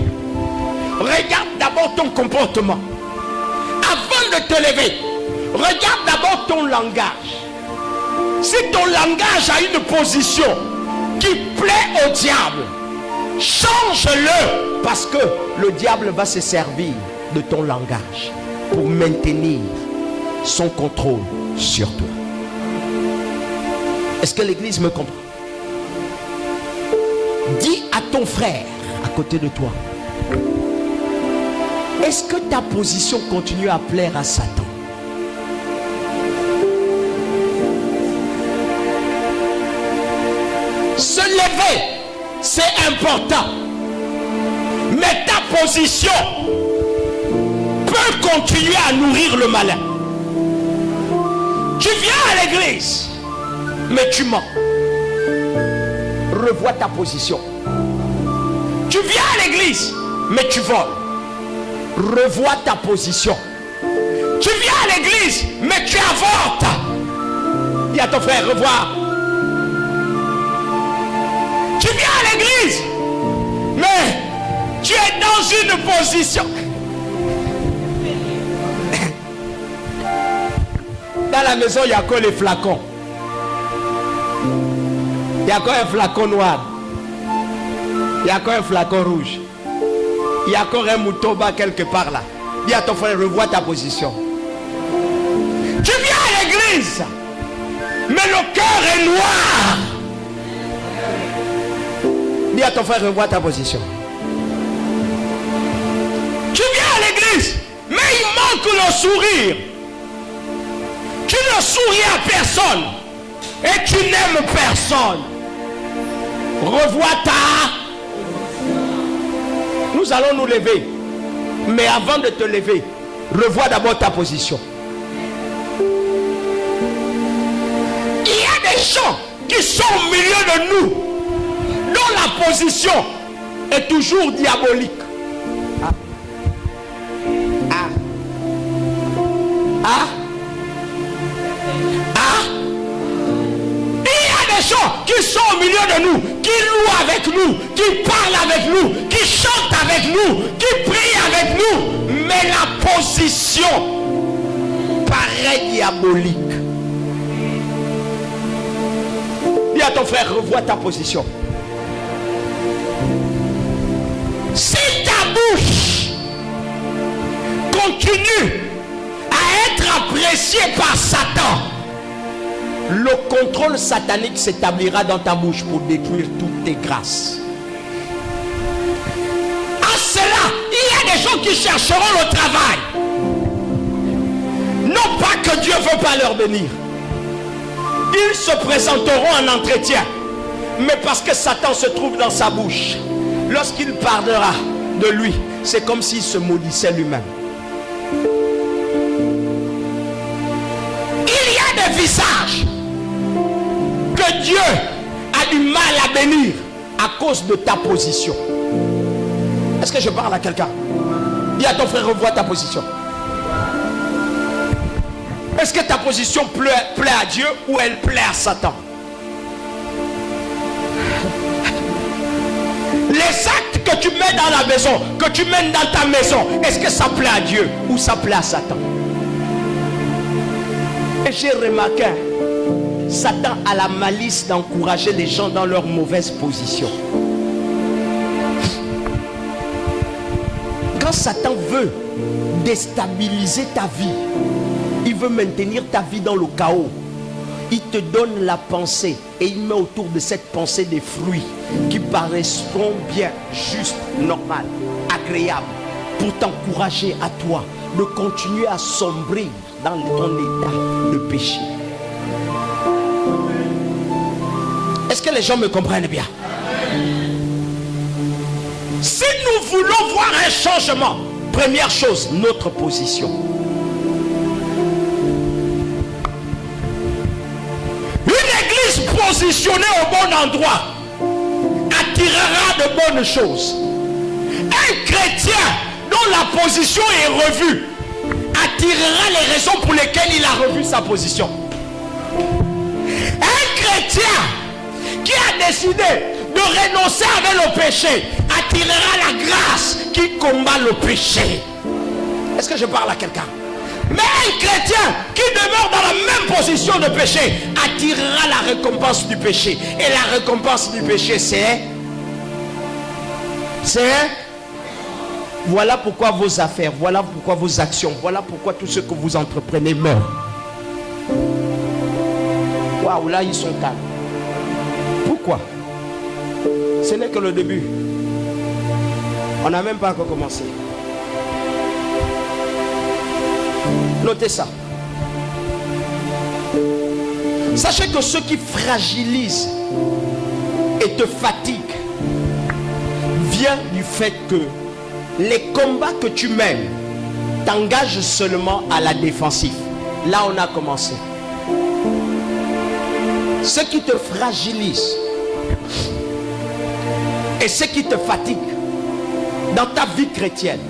regarde d'abord ton comportement. Avant de te lever, Regarde d'abord ton langage. Si ton langage a une position qui plaît au diable, change-le, parce que le diable va se servir de ton langage pour maintenir son contrôle sur toi. Est-ce que l'église me comprend? Dis à ton frère à côté de toi, est-ce que ta position continue à plaire à Satan? Se lever, c'est important. Mais ta position peut continuer à nourrir le malin. Tu viens à l'église, mais tu mens. Revois ta position. Tu viens à l'église, mais tu voles. Revois ta position. Tu viens à l'église, mais tu avortes. Dis à ton frère, revois. Tu viens à l'église, mais tu es dans une position. Dans la maison, il n'y a que les flacons. Il y a encore un flacon noir. Il y a encore un flacon rouge. Il y a encore un mouton bas quelque part là. Dis à ton frère, revois ta position. Tu viens à l'église, mais le cœur est noir. Dis à ton frère, revois ta position. Tu viens à l'église, mais il manque le sourire. Tu ne souris à personne et tu n'aimes personne. Revois ta... Nous allons nous lever. Mais avant de te lever, revois d'abord ta position. Il y a des gens qui sont au milieu de nous, dont la position est toujours diabolique. Qui sont au milieu de nous, qui louent avec nous, qui parlent avec nous, qui chantent avec nous, qui prient avec nous, mais la position paraît diabolique. Dis à ton frère, revois ta position. Si ta bouche continue à être appréciée par Satan, le contrôle satanique s'établira dans ta bouche pour détruire toutes tes grâces. À cela, il y a des gens qui chercheront le travail. Non pas que Dieu ne veut pas leur bénir. Ils se présenteront en entretien. Mais parce que Satan se trouve dans sa bouche, lorsqu'il parlera de lui, c'est comme s'il se maudissait lui-même. Il y a des visages que Dieu a du mal à bénir à cause de ta position. Est-ce que je parle à quelqu'un? Dis à ton frère, revois ta position. Est-ce que ta position plaît à Dieu ou elle plaît à Satan? Les actes que tu mets dans la maison, que tu mènes dans ta maison, est-ce que ça plaît à Dieu ou ça plaît à Satan? Et j'ai remarqué, Satan a la malice d'encourager les gens dans leur mauvaise position. Quand Satan veut déstabiliser ta vie, il veut maintenir ta vie dans le chaos, il te donne la pensée et il met autour de cette pensée des fruits qui paraîtront bien, justes, normales, agréables, pour t'encourager à toi de continuer à sombrer dans ton état de péché. Est-ce que les gens me comprennent bien? Si nous voulons voir un changement, première chose, notre position. Une église positionnée au bon endroit attirera de bonnes choses. Un chrétien dont la position est revue attirera les raisons pour lesquelles il a revu sa position. Un chrétien qui a décidé de renoncer avec le péché attirera la grâce qui combat le péché. Est-ce que je parle à quelqu'un? Mais un chrétien qui demeure dans la même position de péché attirera la récompense du péché. Et la récompense du péché, c'est... Voilà pourquoi vos affaires, voilà pourquoi vos actions, voilà pourquoi tout ce que vous entreprenez meurt. Waouh, là ils sont calmes. Pourquoi? Ce n'est que le début. On n'a même pas encore commencé. Notez ça. Sachez que ce qui fragilise et te fatigue vient du fait que les combats que tu mènes t'engagent seulement à la défensive. Là on a commencé. Ce qui te fragilise et ce qui te fatigue dans ta vie chrétienne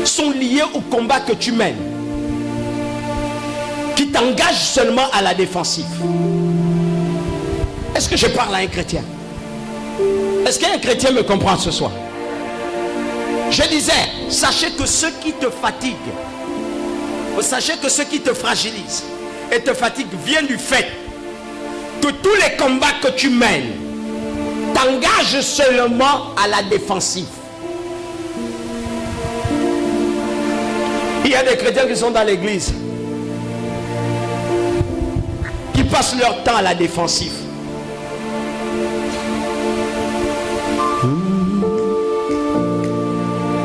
sont liés au combat que tu mènes, qui t'engage seulement à la défensive. Est-ce que je parle à un chrétien? Est-ce qu'un chrétien me comprend ce soir? Je disais, sachez que ce qui te fatigue, sachez que ce qui te fragilise et te fatigue vient du fait que tous les combats que tu mènes t'engagent seulement à la défensive. Il y a des chrétiens qui sont dans l'église, qui passent leur temps à la défensive.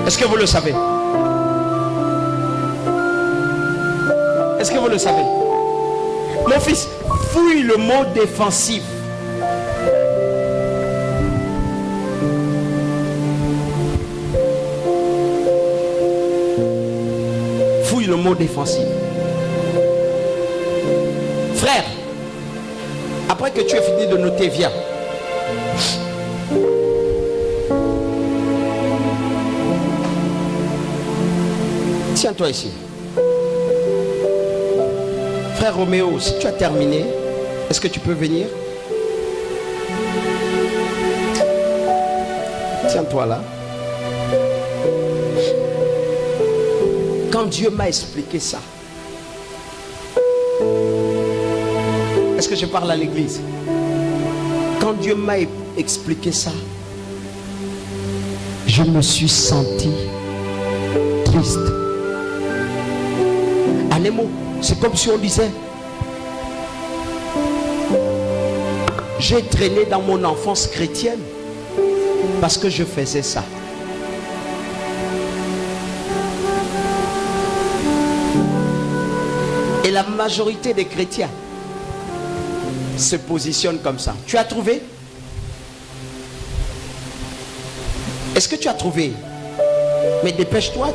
Est-ce que vous le savez? Est-ce que vous le savez? Mon fils, fouille le mot défensif. Fouille le mot défensif. Frère, après que tu aies fini de noter, viens. Tiens-toi ici. Frère Roméo, si tu as terminé, est-ce que tu peux venir? Tiens-toi là. Quand Dieu m'a expliqué ça, est-ce que je parle à l'église? Quand Dieu m'a expliqué ça, je me suis senti triste. En un mot, c'est comme si on disait, j'ai traîné dans mon enfance chrétienne parce que je faisais ça. Et la majorité des chrétiens se positionnent comme ça. Tu as trouvé? Est-ce que tu as trouvé? Mais dépêche-toi,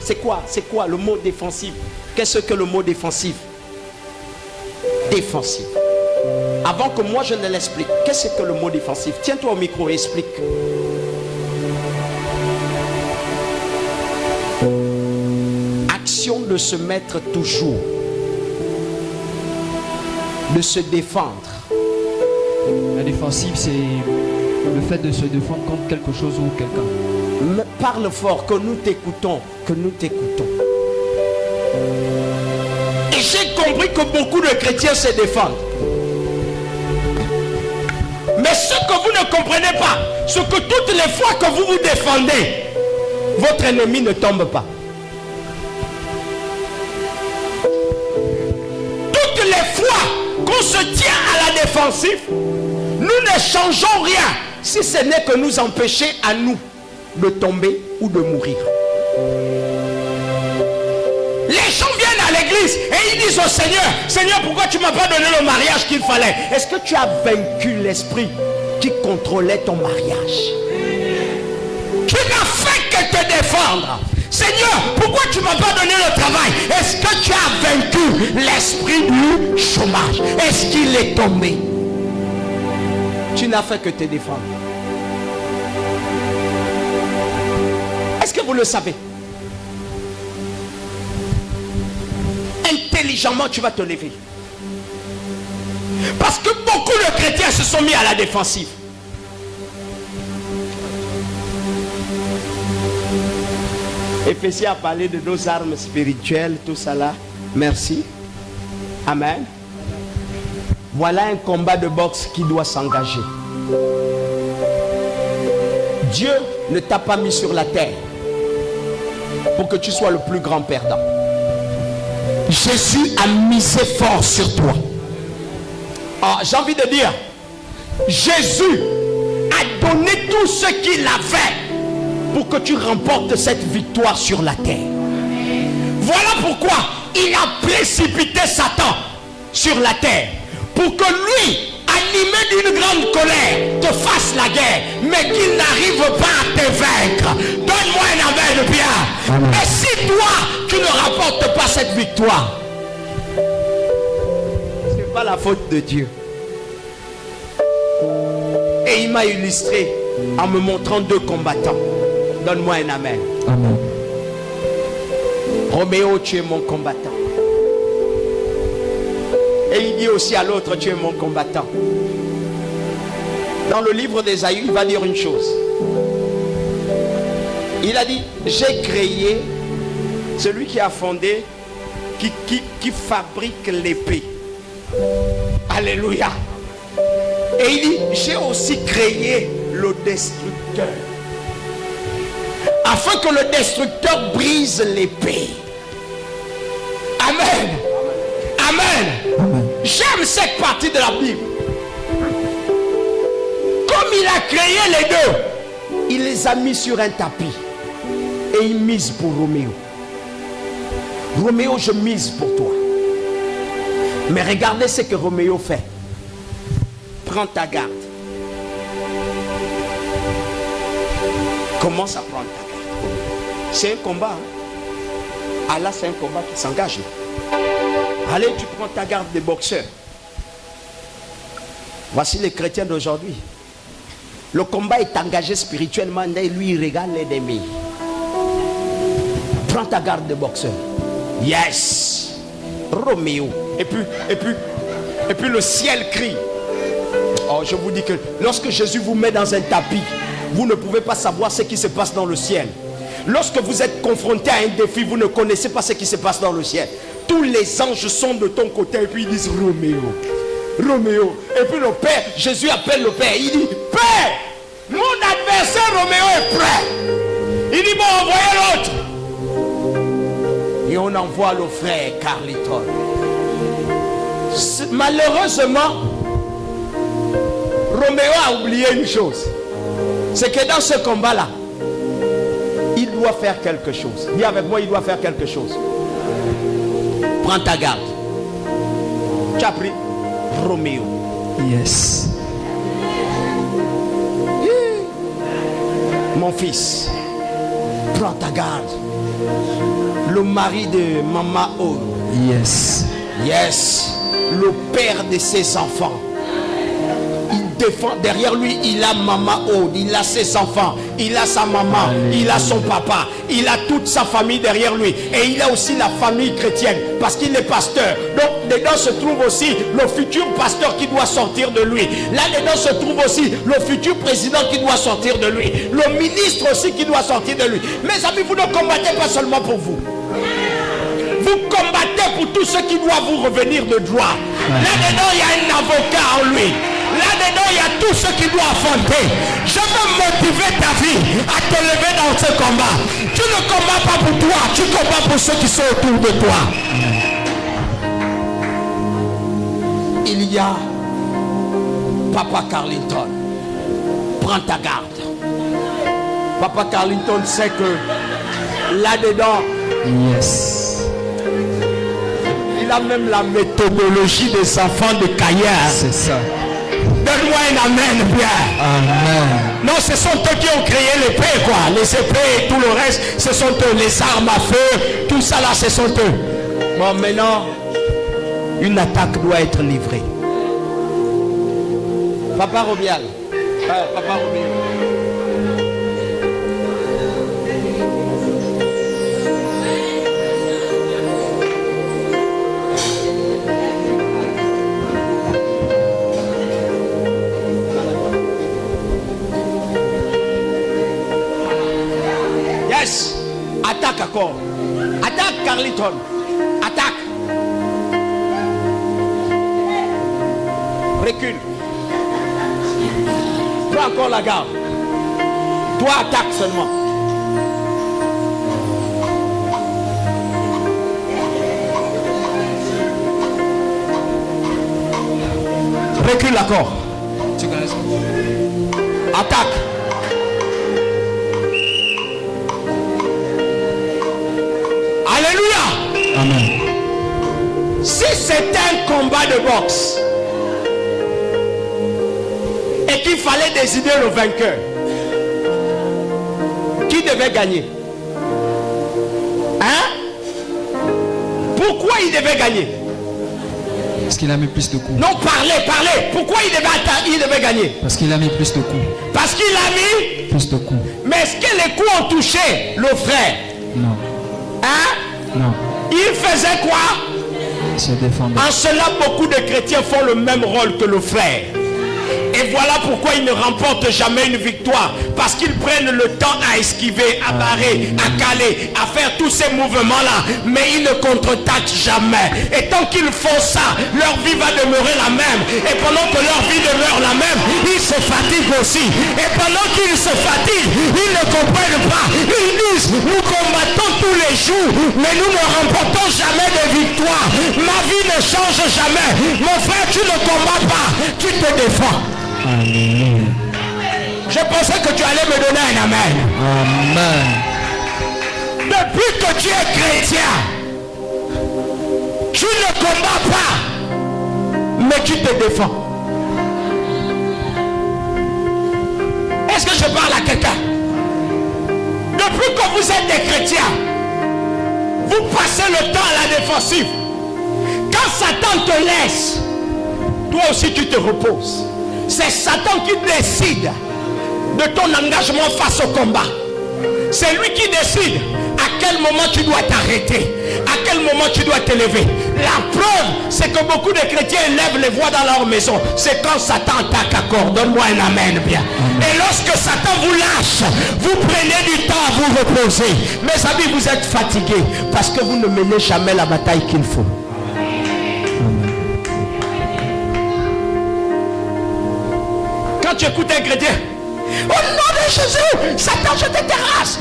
c'est quoi? C'est quoi le mot défensif? Qu'est-ce que le mot défensif? Défensif. Avant que moi je ne l'explique, qu'est-ce que le mot défensif? Tiens-toi au micro et explique. Action de se mettre toujours, de se défendre. La défensive, c'est le fait de se défendre contre quelque chose ou quelqu'un. Parle fort, que nous t'écoutons, que nous t'écoutons. Et j'ai compris que beaucoup de chrétiens se défendent. Mais ce que vous ne comprenez pas, c'est que toutes les fois que vous vous défendez, votre ennemi ne tombe pas. Toutes les fois qu'on se tient à la défensive, nous ne changeons rien, si ce n'est que nous empêcher à nous de tomber ou de mourir. Les gens viennent à l'église et ils disent au Seigneur, Seigneur, pourquoi tu ne m'as pas donné le mariage qu'il fallait? Est-ce que tu as vaincu l'esprit qui contrôlait ton mariage? Qui n'a fait que te défendre? Seigneur, pourquoi tu ne m'as pas donné le travail? Est-ce que tu as vaincu l'esprit du chômage? Est-ce qu'il est tombé? Tu n'as fait que te défendre. Est-ce que vous le savez? Intelligemment, tu vas te lever. Parce que beaucoup de chrétiens se sont mis à la défensive. Éphésiens a parlé de nos armes spirituelles, tout ça là. Merci. Amen. Voilà un combat de boxe qui doit s'engager. Dieu ne t'a pas mis sur la terre pour que tu sois le plus grand perdant. Jésus a misé fort sur toi. J'ai envie de dire, Jésus a donné tout ce qu'il avait pour que tu remportes cette victoire sur la terre. Voilà pourquoi il a précipité Satan sur la terre, pour que lui, animé d'une grande colère, te fasse la guerre, mais qu'il n'arrive pas à te vaincre. Donne-moi un amen de bien. Et si toi, tu ne rapportes pas cette victoire, ce n'est pas la faute de Dieu. Et il m'a illustré en me montrant deux combattants. Donne-moi un amen. Amen. Roméo, tu es mon combattant. Et il dit aussi à l'autre, tu es mon combattant. Dans le livre d'Ésaïe, il va dire une chose. Il a dit, j'ai créé celui qui a fondé, qui fabrique l'épée. Alléluia. Et il dit, j'ai aussi créé le destructeur, afin que le destructeur brise l'épée. Amen. Amen. J'aime cette partie de la Bible. Comme il a créé les deux, il les a mis sur un tapis. Et il mise pour Roméo. Roméo, je mise pour toi. Mais regardez ce que Roméo fait. Prends ta garde. Commence à prendre ta garde. C'est un combat. Ah là, c'est un combat qui s'engage. Allez, tu prends ta garde des boxeurs. Voici les chrétiens d'aujourd'hui. Le combat est engagé spirituellement, et lui, il regarde l'ennemi. Prends ta garde de boxeur. Yes. Roméo. Et puis le ciel crie. Oh, je vous dis que lorsque Jésus vous met dans un tapis, vous ne pouvez pas savoir ce qui se passe dans le ciel. Lorsque vous êtes confronté à un défi, vous ne connaissez pas ce qui se passe dans le ciel. Tous les anges sont de ton côté et puis ils disent Roméo, Roméo. Et puis le Père, Jésus appelle le Père. Il dit, Père, mon adversaire Roméo est prêt. Il dit, bon, envoyez l'autre. Et on envoie le frère Carliton. Malheureusement, Roméo a oublié une chose. C'est que dans ce combat-là, il doit faire quelque chose. Dis avec moi, il doit faire quelque chose. Prends ta garde. Tu as pris Roméo. Yes. Mon fils, prends ta garde. Le mari de Maman O. Yes. Yes. Le père de ses enfants. Il défend. Derrière lui, il a Maman Aude, il a ses enfants, il a sa maman, il a son papa, il a toute sa famille derrière lui. Et il a aussi la famille chrétienne parce qu'il est pasteur. Donc dedans se trouve aussi le futur pasteur qui doit sortir de lui. Là-dedans se trouve aussi le futur président qui doit sortir de lui. Le ministre aussi qui doit sortir de lui. Mes amis, vous ne combattez pas seulement pour vous. Vous combattez pour tout ce qui doit vous revenir de droit. Là-dedans, il y a un avocat en lui. Là-dedans, il y a tout ce qui doit affronter. Je veux motiver ta vie à te lever dans ce combat. Tu ne combats pas pour toi, tu combats pour ceux qui sont autour de toi. Il y a Papa Carlington. Prends ta garde. Papa Carlington sait que là-dedans, Yes. il a même la méthodologie des enfants de Caïn. C'est ça. Donne-moi un amen bien. Amen. Non, ce sont eux qui ont créé l'épée, quoi. Les épées et tout le reste, ce sont eux. Les armes à feu, tout ça là, ce sont eux. Bon, maintenant, une attaque doit être livrée. Papa Robial. Papa Robial. Attaque encore. Attaque Carliton. Attaque. Recule. Prends encore la garde. Toi attaque seulement. Recule l'accord. Attaque. Alléluia. Amen. Si c'était un combat de boxe et qu'il fallait décider le vainqueur, qui devait gagner? Hein? Pourquoi il devait gagner? Parce qu'il a mis plus de coups. Non, parlez. Pourquoi il devait gagner? Parce qu'il a mis plus de coups. Parce qu'il a mis plus de coups. Mais est-ce que les coups ont touché le frère? Non. Hein? Non. Il faisait quoi? Il se défendait. En cela, beaucoup de chrétiens font le même rôle que le frère. Et voilà pourquoi ils ne remportent jamais une victoire. Parce qu'ils prennent le temps à esquiver, à barrer, à caler, à faire tous ces mouvements-là. Mais ils ne contre-attaquent jamais. Et tant qu'ils font ça, leur vie va demeurer la même. Et pendant que leur vie demeure la même, ils se fatiguent aussi. Et pendant qu'ils se fatiguent, ils ne comprennent pas. Ils disent, nous combattons tous les jours, mais nous ne remportons jamais de victoire. Ma vie ne change jamais. Mon frère, tu ne combats pas, tu te défends. Alléluia. Je pensais que tu allais me donner un amen. Amen. Depuis que tu es chrétien, tu ne combats pas, mais tu te défends. Est-ce que je parle à quelqu'un? Depuis que vous êtes des chrétiens, vous passez le temps à la défensive. Quand Satan te laisse, toi aussi tu te reposes. C'est Satan qui décide de ton engagement face au combat. C'est lui qui décide à quel moment tu dois t'arrêter, à quel moment tu dois t'élever. La preuve, c'est que beaucoup de chrétiens lèvent les voix dans leur maison. C'est quand Satan attaque à corps. Donne-moi un amen bien. Et lorsque Satan vous lâche, vous prenez du temps à vous reposer. Mes amis, vous êtes fatigués parce que vous ne menez jamais la bataille qu'il faut. Quand tu écoutes un chrétien, au nom de Jésus, Satan, je te terrasse,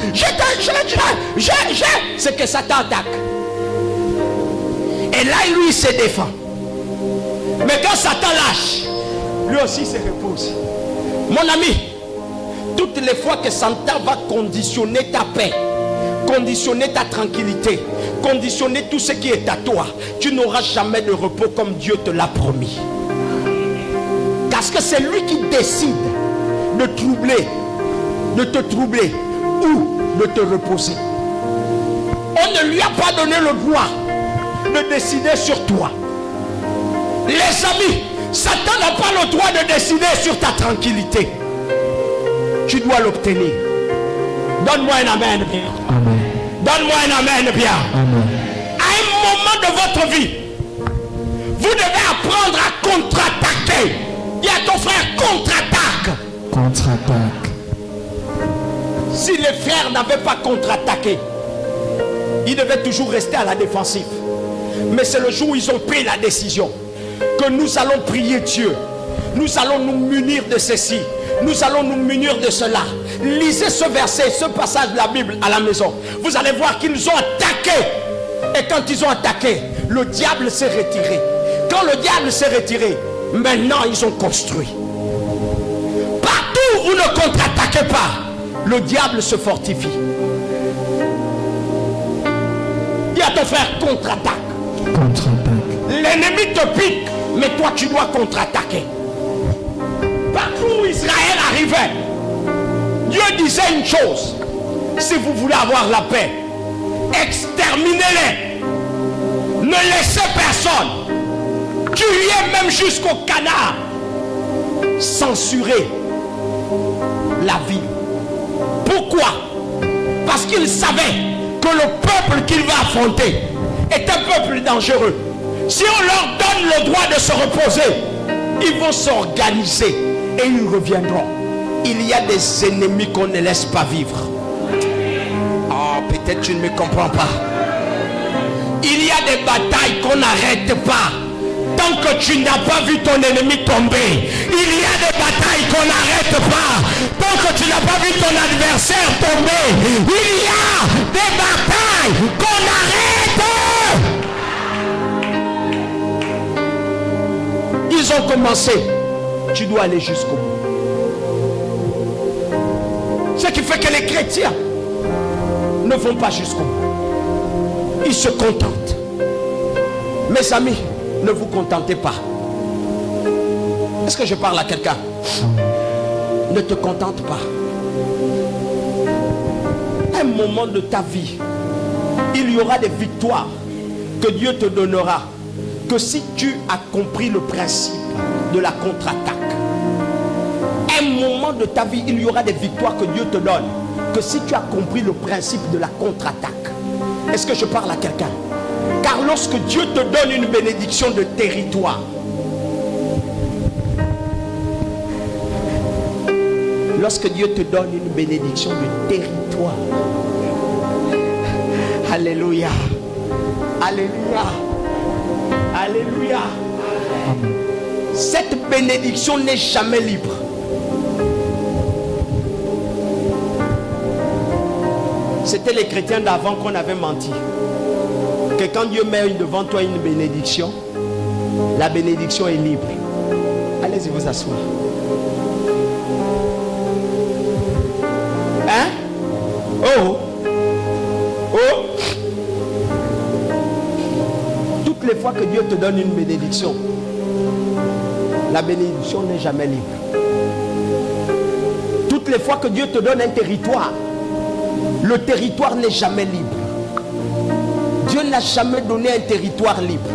c'est que Satan attaque. Et là, lui, il se défend. Mais quand Satan lâche, lui aussi se repose. Mon ami, toutes les fois que Satan va conditionner ta paix, conditionner ta tranquillité, conditionner tout ce qui est à toi, tu n'auras jamais de repos comme Dieu te l'a promis. Parce que c'est lui qui décide de troubler, de te troubler ou de te reposer. On ne lui a pas donné le droit de décider sur toi. Les amis, Satan n'a pas le droit de décider sur ta tranquillité. Tu dois l'obtenir. Donne-moi un amen bien. Amen. Donne-moi un amen bien. Amen. À un moment de votre vie, vous devez apprendre à contre-attaquer. Dis à ton frère, contre-attaque. Contre-attaque. Si les frères n'avaient pas contre-attaqué, ils devaient toujours rester à la défensive. Mais c'est le jour où ils ont pris la décision que nous allons prier Dieu. Nous allons nous munir de ceci. Nous allons nous munir de cela. Lisez ce verset, ce passage de la Bible à la maison. Vous allez voir qu'ils ont attaqué. Et quand ils ont attaqué, le diable s'est retiré. Quand le diable s'est retiré, maintenant ils ont construit. Partout où vous ne contre-attaquez pas, le diable se fortifie. Dis à ton frère, contre-attaque. Contre-attaque. L'ennemi te pique, mais toi tu dois contre-attaquer. Partout où Israël arrivait, Dieu disait une chose: si vous voulez avoir la paix, exterminez-les. Ne laissez personne. Tuez même jusqu'au canard. Censurez la ville. Pourquoi? Parce qu'il savait que le peuple qu'il va affronter est un peuple dangereux. Si on leur donne le droit de se reposer, ils vont s'organiser et ils reviendront. Il y a des ennemis qu'on ne laisse pas vivre. Ah, peut-être Peut-être tu ne me comprends pas. Il y a des batailles qu'on n'arrête pas. Tant que tu n'as pas vu ton ennemi tomber, il y a des batailles qu'on n'arrête pas. Tant que tu n'as pas vu ton adversaire tomber, il y a des batailles qu'on arrête. Ils ont commencé. Tu dois aller jusqu'au bout. Ce qui fait que les chrétiens ne vont pas jusqu'au bout. Ils se contentent. Mes amis, ne vous contentez pas. Est-ce que je parle à quelqu'un? Ne te contente pas. Un moment de ta vie, il y aura des victoires que Dieu te donnera que si tu as compris le principe de la contre-attaque. Un moment de ta vie, il y aura des victoires que Dieu te donne que si tu as compris le principe de la contre-attaque. Est-ce que je parle à quelqu'un? Car lorsque Dieu te donne une bénédiction de territoire, lorsque Dieu te donne une bénédiction de territoire, alléluia, alléluia, alléluia, cette bénédiction n'est jamais libre. C'était les chrétiens d'avant qu'on avait menti. Que quand Dieu met devant toi une bénédiction, la bénédiction est libre. Allez-y vous asseoir. Hein? Oh! Oh! Toutes les fois que Dieu te donne une bénédiction, la bénédiction n'est jamais libre. Toutes les fois que Dieu te donne un territoire, le territoire n'est jamais libre. Dieu n'a jamais donné un territoire libre.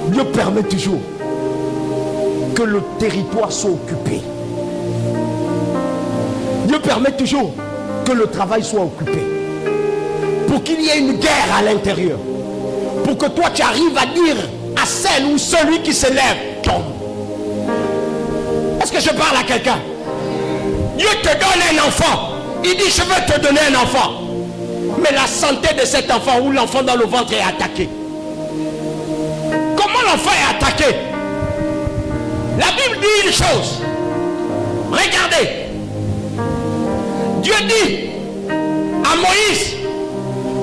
Dieu permet toujours que le territoire soit occupé. Dieu permet toujours que le travail soit occupé. Pour qu'il y ait une guerre à l'intérieur. Pour que toi tu arrives à dire à celle ou celui qui se lève, tombe. Est-ce que je parle à quelqu'un? Dieu te donne un enfant. Il dit je veux te donner un enfant. Mais la santé de cet enfant ou l'enfant dans le ventre est attaqué. Comment l'enfant est attaqué? La Bible dit une chose. Regardez. Dieu dit à Moïse,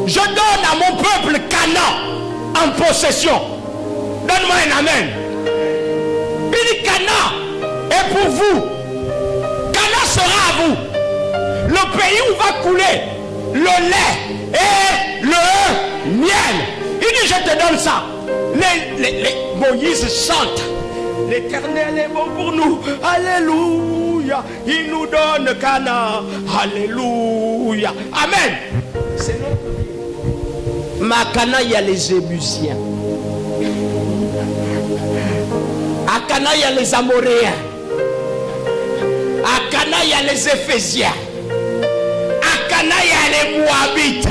je donne à mon peuple Canaan en possession. Donne-moi un amen. Il dit Canaan est pour vous. Canaan sera à vous. Le pays où va couler le lait et le miel. Il dit je te donne ça. Moïse chante. L'Éternel est bon pour nous. Alléluia. Il nous donne Canaan. Alléluia. Amen. C'est notre vie. Mais à Canaan, il y a les Jébusiens. À Canaan, il y a les Amoréens. À Canaan, il y a les Éphésiens. À Canaan, il y a les Moabites.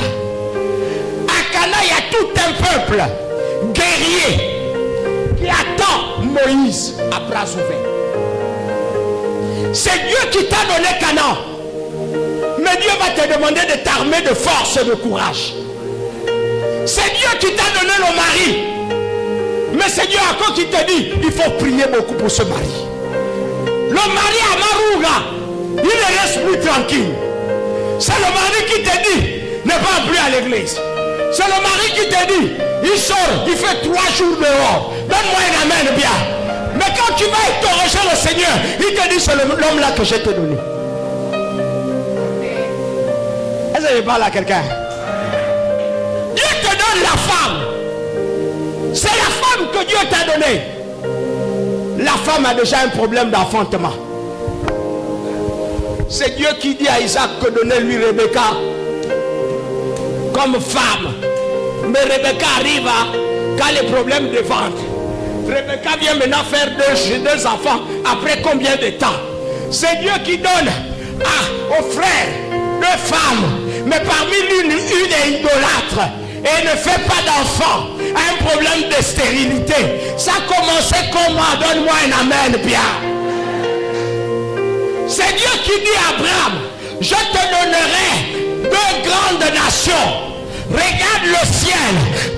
À Canaan, il y a tout un peuple guerrier qui attend Moïse à bras ouverts. C'est Dieu qui t'a donné Canaan. Mais Dieu va te demander de t'armer de force et de courage. C'est Dieu qui t'a donné le mari. Mais c'est Dieu encore qui te dit, il faut prier beaucoup pour ce mari. Le mari à Marouga, il ne reste plus tranquille. C'est le mari qui te dit, ne va plus à l'église. C'est le mari qui te dit, il sort, il fait 3 jours dehors. Donne-moi un amen bien. Mais quand tu vas interroger le Seigneur, il te dit, c'est l'homme là que je t'ai donné. Est-ce que je parle à quelqu'un? Dieu te donne la femme. C'est la femme que Dieu t'a donnée. La femme a déjà un problème d'enfantement. C'est Dieu qui dit à Isaac que donnez-lui Rebecca comme femme. Mais Rebecca arrive quand les problèmes de ventre. Rebecca vient maintenant faire deux enfants après combien de temps? C'est Dieu qui donne aux frères 2 femmes. Mais parmi l'une est idolâtre et ne fait pas d'enfants. Un problème de stérilité. Ça a commencé comment? Donne-moi un amen bien. C'est Dieu qui dit à Abraham, je te donnerai 2 regarde le ciel,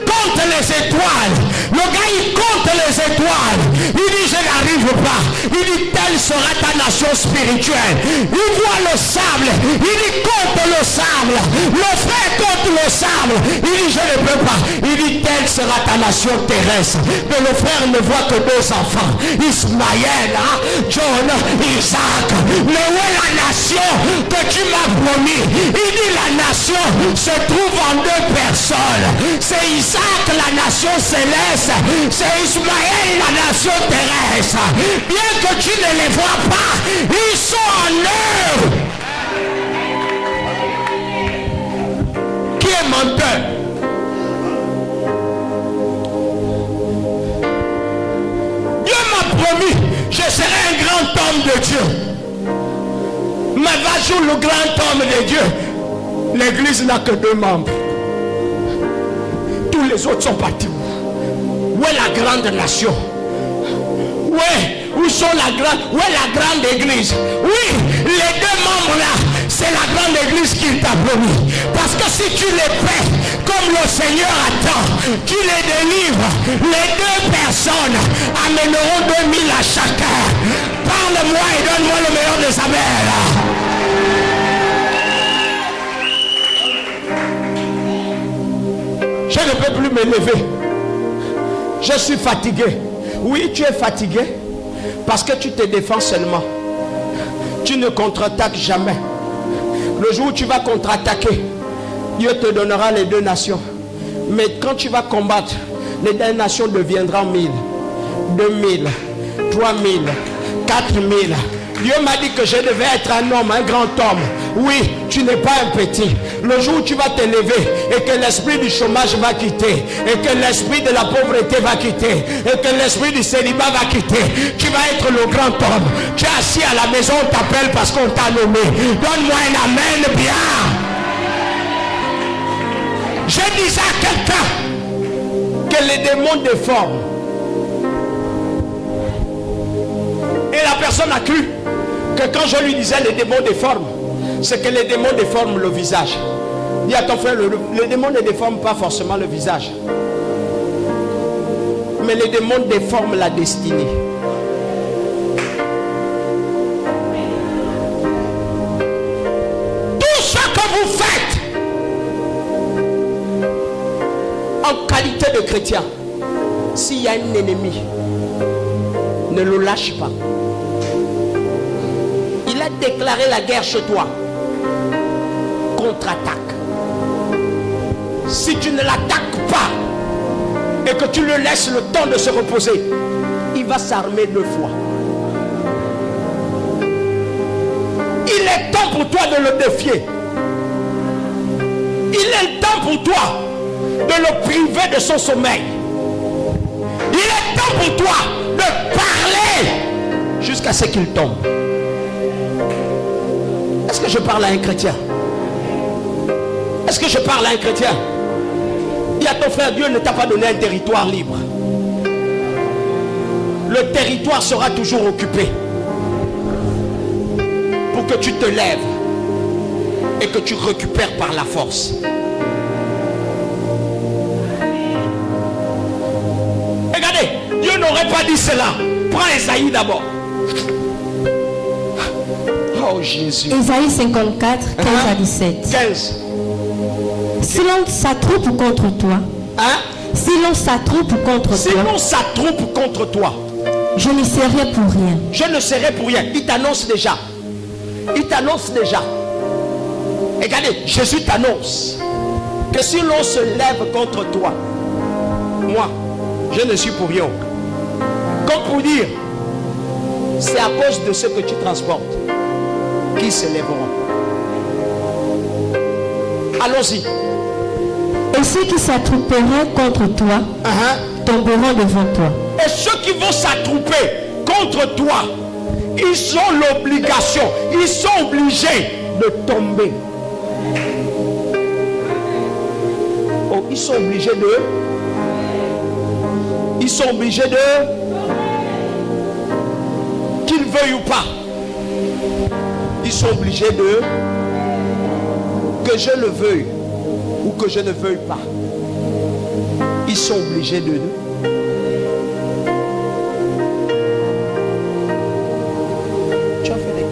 compte les étoiles. Le gars, il compte les étoiles. Il dit, je n'arrive pas. Il dit, telle sera ta nation spirituelle. Il voit le sable. Il dit, compte le sable. Le frère compte le sable. Il dit, je ne peux pas. Il dit, telle sera ta nation terrestre. Mais le frère ne voit que deux enfants. Ismaël, John, Isaac. Mais où est la nation que tu m'as promis? Il dit, la nation se trouve en deux personnes. C'est Isaac, la nation céleste. C'est Ismaël, la nation terrestre. Bien que tu ne les vois pas, ils sont en eux. Qui est menteur? Dieu m'a promis, je serai un grand homme de Dieu. Mais va jouer le grand homme de Dieu. L'église n'a que 2 membres. Tous les autres sont partis. Où est la grande nation? Où est la grande église? Oui, les 2 membres là, c'est la grande église qu'il t'a promis. Parce que si tu les paies comme le Seigneur attend, tu les délivres, les 2 personnes amèneront 2000 à chacun. Parle-moi et donne-moi le meilleur de sa mère. Je ne peux plus me lever. Je suis fatigué. Oui, tu es fatigué parce que tu te défends seulement. Tu ne contre-attaques jamais. Le jour où tu vas contre-attaquer, Dieu te donnera les 2 nations. Mais quand tu vas combattre, les 2 nations deviendront 1000, 2000, 3000, 4000. Dieu m'a dit que je devais être un homme, un grand homme. Oui, tu n'es pas un petit. Le jour où tu vas te lever et que l'esprit du chômage va quitter, et que l'esprit de la pauvreté va quitter, et que l'esprit du célibat va quitter, tu vas être le grand homme. Tu es assis à la maison, on t'appelle parce qu'on t'a nommé. Donne-moi un amen bien. Je disais à quelqu'un que les démons déforment. Et la personne a cru que quand je lui disais les démons déforment, c'est que les démons déforment le visage. Dis à ton frère, les démons ne déforment pas forcément le visage. Mais les démons déforment la destinée. Tout ce que vous faites en qualité de chrétien, s'il y a un ennemi, ne le lâche pas. Il a déclaré la guerre chez toi. Contre-attaque. Si tu ne l'attaques pas et que tu le laisses le temps de se reposer, il va s'armer 2 fois. Il est temps pour toi de le défier. Il est temps pour toi de le priver de son sommeil. Il est temps pour toi de parler jusqu'à ce qu'il tombe. Est-ce que je parle à un chrétien? Est-ce que je parle à un chrétien? Dis à ton frère, Dieu ne t'a pas donné un territoire libre. Le territoire sera toujours occupé pour que tu te lèves et que tu récupères par la force. Regardez, Dieu n'aurait pas dit cela. Prends Esaïe d'abord. Oh Jésus. Ésaïe 54, 15 à 17. 15. Si l'on s'attroupe contre toi, si l'on s'attroupe contre si toi, l'on s'attroupe contre toi, je ne serai pour rien. Je ne serai pour rien. Il t'annonce déjà. Il t'annonce déjà. Regardez, Jésus t'annonce que si l'on se lève contre toi, moi, je ne suis pour rien. Comme pour dire, c'est à cause de ce que tu transportes qui se lèveront. Allons-y. Et ceux qui s'attrouperaient contre toi tomberont devant toi. Et ceux qui vont s'attrouper contre toi, ils ont l'obligation, ils sont obligés de tomber. Oh, ils sont obligés de... Ils sont obligés de... Qu'ils veuillent ou pas. Ils sont obligés de... Que je le veuille ou que je ne veuille pas, ils sont obligés de nous. Tu as fait des...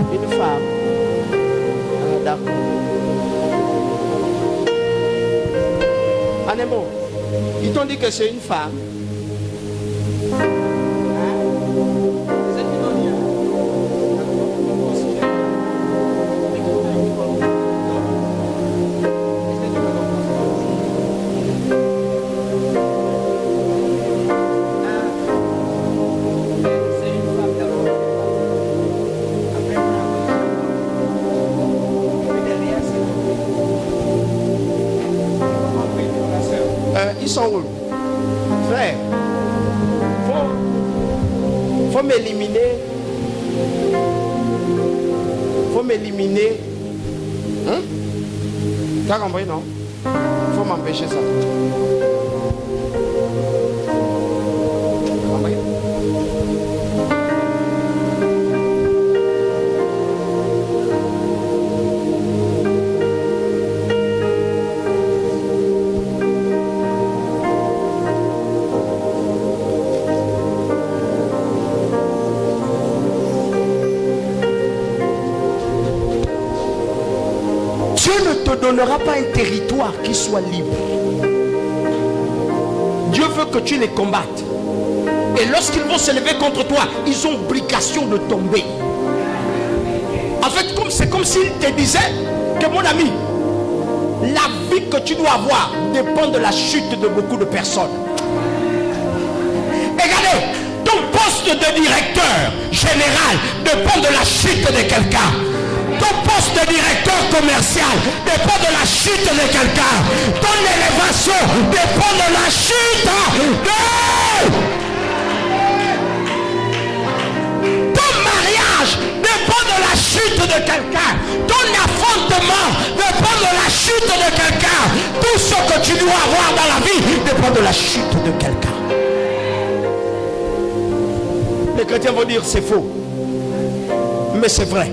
Une femme. Ah, d'accord. Anémo, ils t'ont dit que c'est une femme. Ils sont où? Frère, faut m'éliminer. Faut m'éliminer. Hein? Tu as compris, non? Faut m'empêcher ça. Tu as compris? Dieu ne te donnera pas un territoire qui soit libre. Dieu veut que tu les combattes. Et lorsqu'ils vont se lever contre toi, ils ont obligation de tomber. En fait, c'est comme s'il te disait que mon ami, la vie que tu dois avoir dépend de la chute de beaucoup de personnes. Regardez, ton poste de directeur général dépend de la chute de quelqu'un. Ton poste de directeur commercial dépend de la chute de quelqu'un. Ton élévation dépend de la chute de... Ton mariage dépend de la chute de quelqu'un. Ton affrontement dépend de la chute de quelqu'un. Tout ce que tu dois avoir dans la vie dépend de la chute de quelqu'un. Les chrétiens vont dire c'est faux. Mais c'est vrai.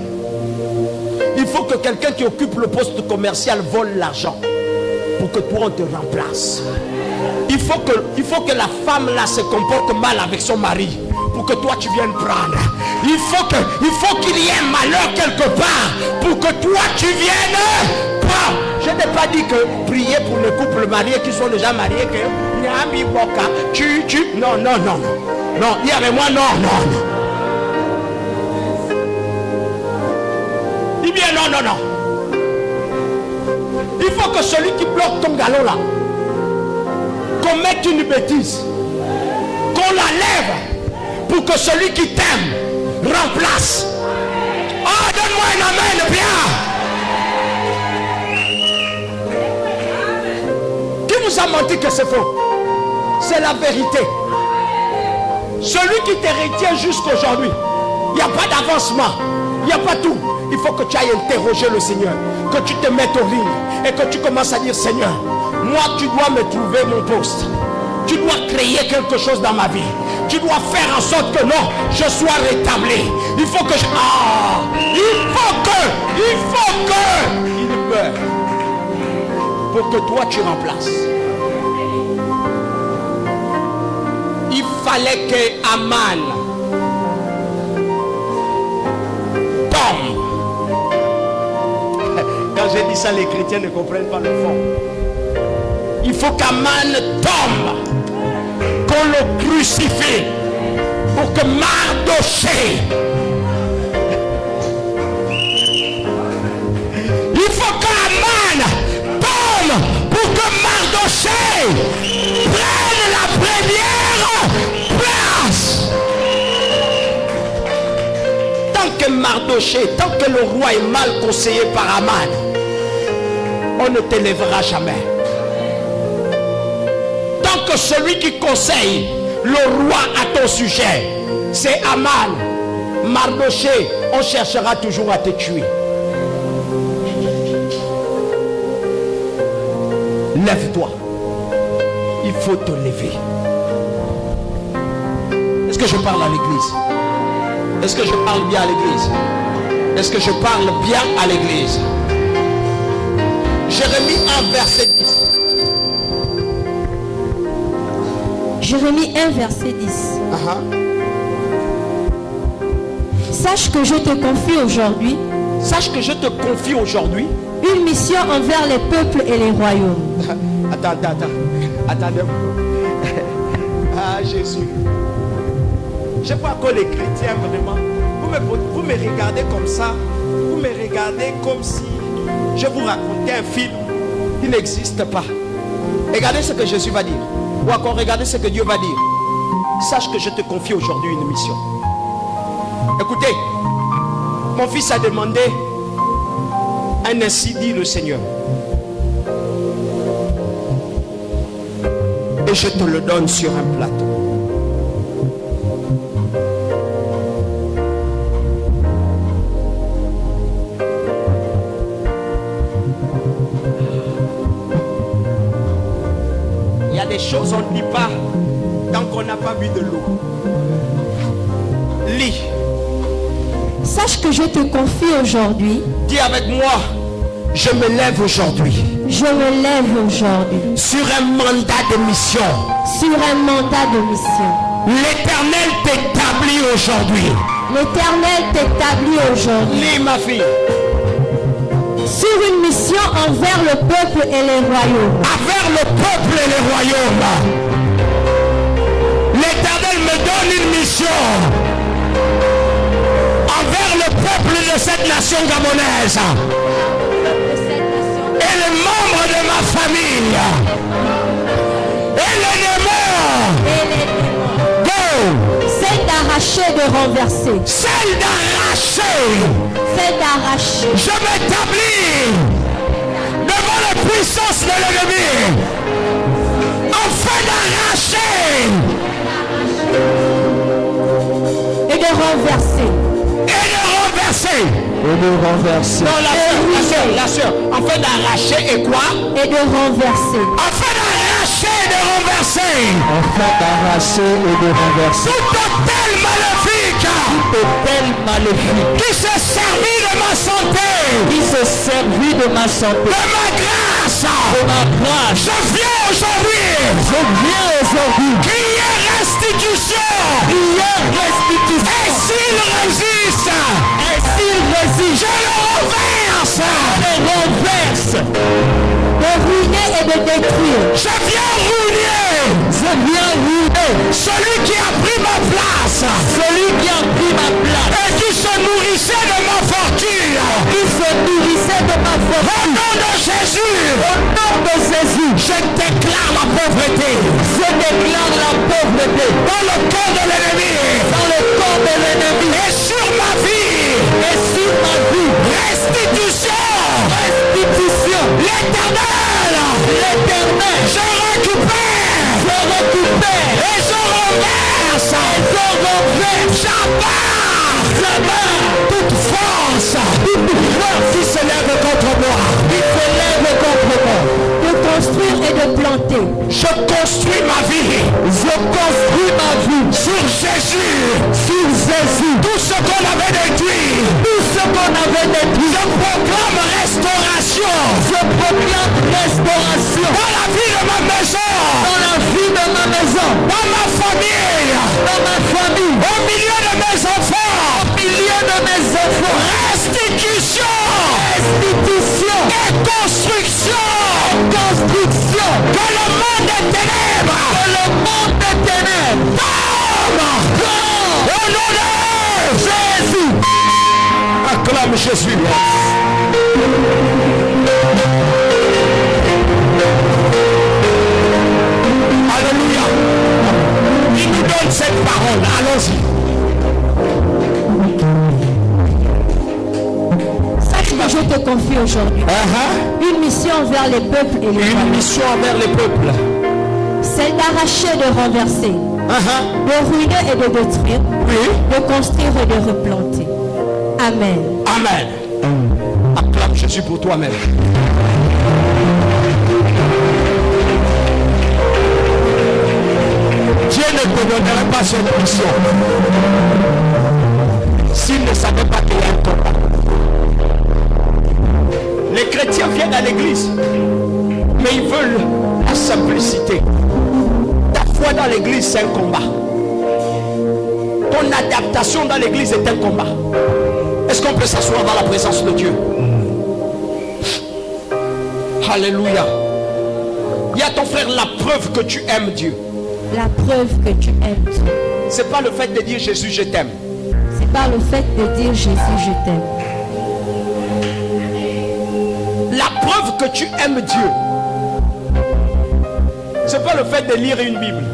Il faut que quelqu'un qui occupe le poste commercial vole l'argent pour que toi on te remplace. Il faut que la femme là se comporte mal avec son mari pour que toi tu viennes prendre. Il faut qu'il y ait un malheur quelque part pour que toi tu viennes prendre. Je n'ai pas dit que prier pour les couples mariés qui sont déjà mariés que non, il y avait moi non. Dis bien non. Il faut que celui qui bloque ton galon là commette une bêtise, qu'on la lève pour que celui qui t'aime remplace. Oh, donne-moi un amen bien. Qui vous a menti que c'est faux? C'est la vérité. Celui qui te retient jusqu'aujourd'hui, il n'y a pas d'avancement, il n'y a pas tout. Il faut que tu ailles interroger le Seigneur, que tu te mettes au ring et que tu commences à dire Seigneur, moi tu dois me trouver mon poste. Tu dois créer quelque chose dans ma vie. Tu dois faire en sorte que non, je sois rétabli. Il faut que il meure pour que toi tu remplaces. Il fallait que Aman tombe. Quand j'ai dit ça, les chrétiens ne comprennent pas le fond. Il faut qu'Aman tombe, qu'on le crucifie pour que Mardoché. Il faut qu'Aman tombe pour que Mardoché prenne la première place. Tant que Mardoché, tant que le roi est mal conseillé par Aman, on ne t'élèvera jamais. Tant que celui qui conseille le roi à ton sujet, c'est Aman, Mardoché, on cherchera toujours à te tuer. Lève-toi. Il faut te lever. Est-ce que je parle à l'église? Est-ce que je parle bien à l'église? Est-ce que je parle bien à l'église? Jérémie 1, verset 10. Jérémie 1, verset 10. Sache que je te confie aujourd'hui. Sache que je te confie aujourd'hui une mission envers les peuples et les royaumes. Attendez. Ah, Jésus. Je vois que les chrétiens, vraiment, vous me regardez comme ça. Vous me regardez comme si je vous racontais un film qui n'existe pas. Regardez ce que Jésus va dire. Ou encore regardez ce que Dieu va dire. Sache que je te confie aujourd'hui une mission. Écoutez, mon fils a demandé un ainsi dit le Seigneur. Et je te le donne sur un plateau. Il y a des choses on ne dit pas tant qu'on n'a pas bu de l'eau. Lis. Sache que je te confie aujourd'hui. Dis avec moi, je me lève aujourd'hui. Je me lève aujourd'hui. Sur un mandat de mission. Sur un mandat de mission. L'Éternel t'établit aujourd'hui. L'Éternel t'établit aujourd'hui. Lis ma fille. Sur une mission envers le peuple et les royaumes. Envers le peuple et les royaumes. L'Éternel me donne une mission. Envers le peuple de cette nation gabonaise. Et les membres de ma famille. Et les démons. Go. Celle d'arracher, de renverser. Celle d'arracher. Celle d'arracher. Je m'établis devant la puissance de l'ennemi. Afin d'arracher. Et de renverser. Et de renverser. Non, la soeur, afin d'arracher et quoi? Et de renverser. Afin d'arracher et de renverser. Afin d'arracher et de renverser. Tout hôtel maléfique. Tout hôtel maléfique. Qui s'est servi de ma santé. Qui s'est servi de ma santé. De ma grâce. De ma grâce. Je viens aujourd'hui. Je viens aujourd'hui. Crier restitution. Crier restitution. Et s'il résiste. Et s'il résiste. Je le renverse. Je le renverse. De ruiner et de détruire. Je viens ruiner. Je viens ruiner. Celui qui a pris ma place. Celui qui a pris ma place. Et qui se nourrissait de ma fortune. Qui se nourrissait de ma Au fortune. nom de Jésus. Au nom de Jésus. Je déclare la pauvreté. Je déclare la pauvreté. Dans le corps de l'ennemi. Dans le corps de l'ennemi. Et sur ma vie. Et sur ma vie. Restitution. Restitution. L'Éternel. L'éternel. Je récupère. Je récupère. Et je renverse. Je renverse. J'abat toute force qui se lève contre moi. Qui se lève contre moi. De construire et de planter. Je construis ma vie. Je construis ma vie. Sur Jésus. Sur Jésus. Tout ce qu'on avait détruit. Tout ce qu'on avait détruit. Je proclame restauration. Je proclame restauration. Dans la vie de ma maison. Dans la vie de ma maison. Dans ma famille. Dans ma famille. Au milieu de mes enfants. Au milieu de mes enfants. Restitution. Restitution. Et construction. Construction. Que le monde des ténèbres. Que le monde des ténèbres. Tombe. Au nom de Jésus. Acclame Jésus. Alléluia. Il nous donne cette parole. Allons-y. Sache que je te confie aujourd'hui. Une mission envers les peuples et les Une royaumes. mission envers les peuples. Celle d'arracher et de renverser. de ruiner et de détruire, Oui. de construire et de replanter. Amen. Amen. Acclame Jésus pour toi-même. Dieu ne te donnerait pas son mission s'il ne savait pas qu'il y a un combat. Les chrétiens viennent à l'église, mais ils veulent la simplicité. Ta foi dans l'église, c'est un combat. Ton adaptation dans l'église est un combat. Est-ce qu'on peut s'asseoir dans la présence de Dieu? Alléluia. Il y a ton frère, la preuve que tu aimes Dieu. La preuve que tu aimes Dieu. C'est pas le fait de dire Jésus, je t'aime. C'est pas le fait de dire Jésus, je t'aime. La preuve que tu aimes Dieu, c'est pas le fait de lire une Bible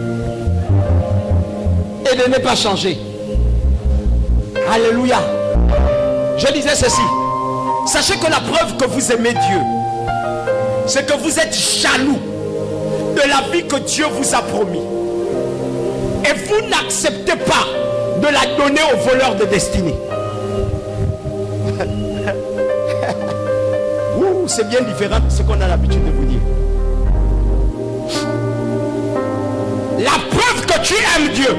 et de ne pas changer. Alléluia. Je disais ceci. Sachez que la preuve que vous aimez Dieu, c'est que vous êtes jaloux de la vie que Dieu vous a promis. Et vous n'acceptez pas de la donner aux voleurs de destinée. Ouh, c'est bien différent de ce qu'on a l'habitude de vous dire. La preuve que tu aimes Dieu,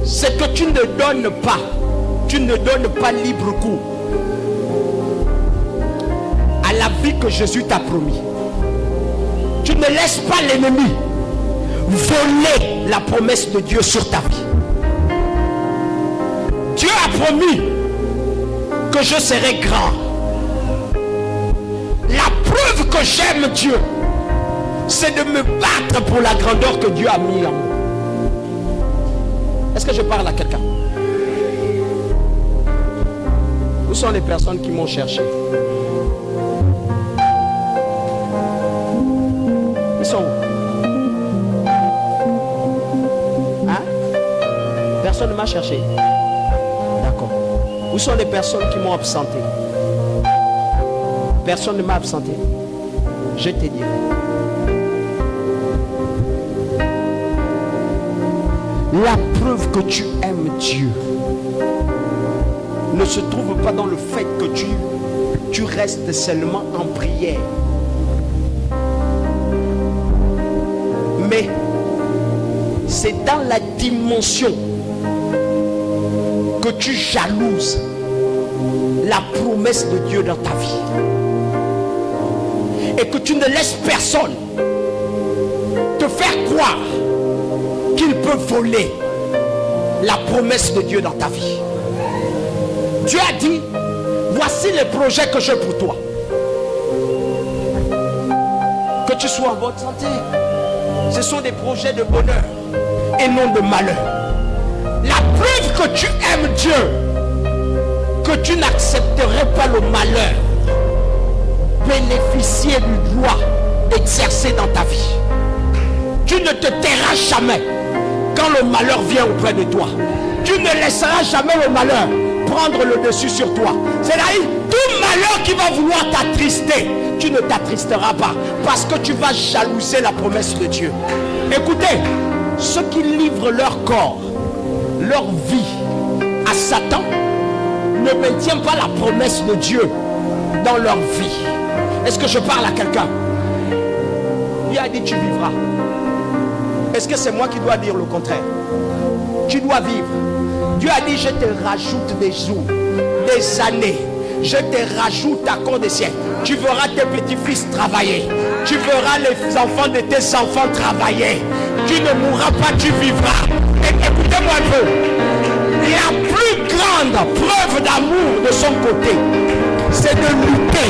c'est que tu ne donnes pas libre cours à la vie que Jésus t'a promis. Tu ne laisses pas l'ennemi voler la promesse de Dieu sur ta vie. Dieu a promis que je serai grand. La preuve que j'aime Dieu, c'est de me battre pour la grandeur que Dieu a mis en moi. Est-ce que je parle à quelqu'un? Où sont les personnes qui m'ont cherché? Ils sont où? Hein? Personne ne m'a cherché. D'accord. Où sont les personnes qui m'ont absenté? Personne ne m'a absenté. Je te dirai. La preuve que tu aimes Dieu ne se trouve pas dans le fait que tu restes seulement en prière. Mais c'est dans la dimension que tu jalouses la promesse de Dieu dans ta vie. Et que tu ne laisses personne te faire croire qu'il peut voler la promesse de Dieu dans ta vie. Dieu a dit, voici les projets que j'ai pour toi. Que tu sois en bonne santé. Ce sont des projets de bonheur et non de malheur. La preuve que tu aimes Dieu, que tu n'accepterais pas le malheur, bénéficier du droit d'exercer dans ta vie. Tu ne te tairas jamais quand le malheur vient auprès de toi. Tu ne laisseras jamais le malheur prendre le dessus sur toi. C'est-à-dire, tout malheur qui va vouloir t'attrister, tu ne t'attristeras pas parce que tu vas jalouser la promesse de Dieu. Écoutez, ceux qui livrent leur corps, leur vie à Satan ne maintiennent pas la promesse de Dieu dans leur vie. Est-ce que je parle à quelqu'un? Il a dit tu vivras. Est-ce que c'est moi qui dois dire le contraire? Tu dois vivre. Dieu a dit je te rajoute des jours, des années. Je te rajoute à compte des siècles. Tu verras tes petits-fils travailler. Tu verras les enfants de tes enfants travailler. Tu ne mourras pas, tu vivras. Et écoutez-moi un peu. La plus grande preuve d'amour de son côté, c'est de lutter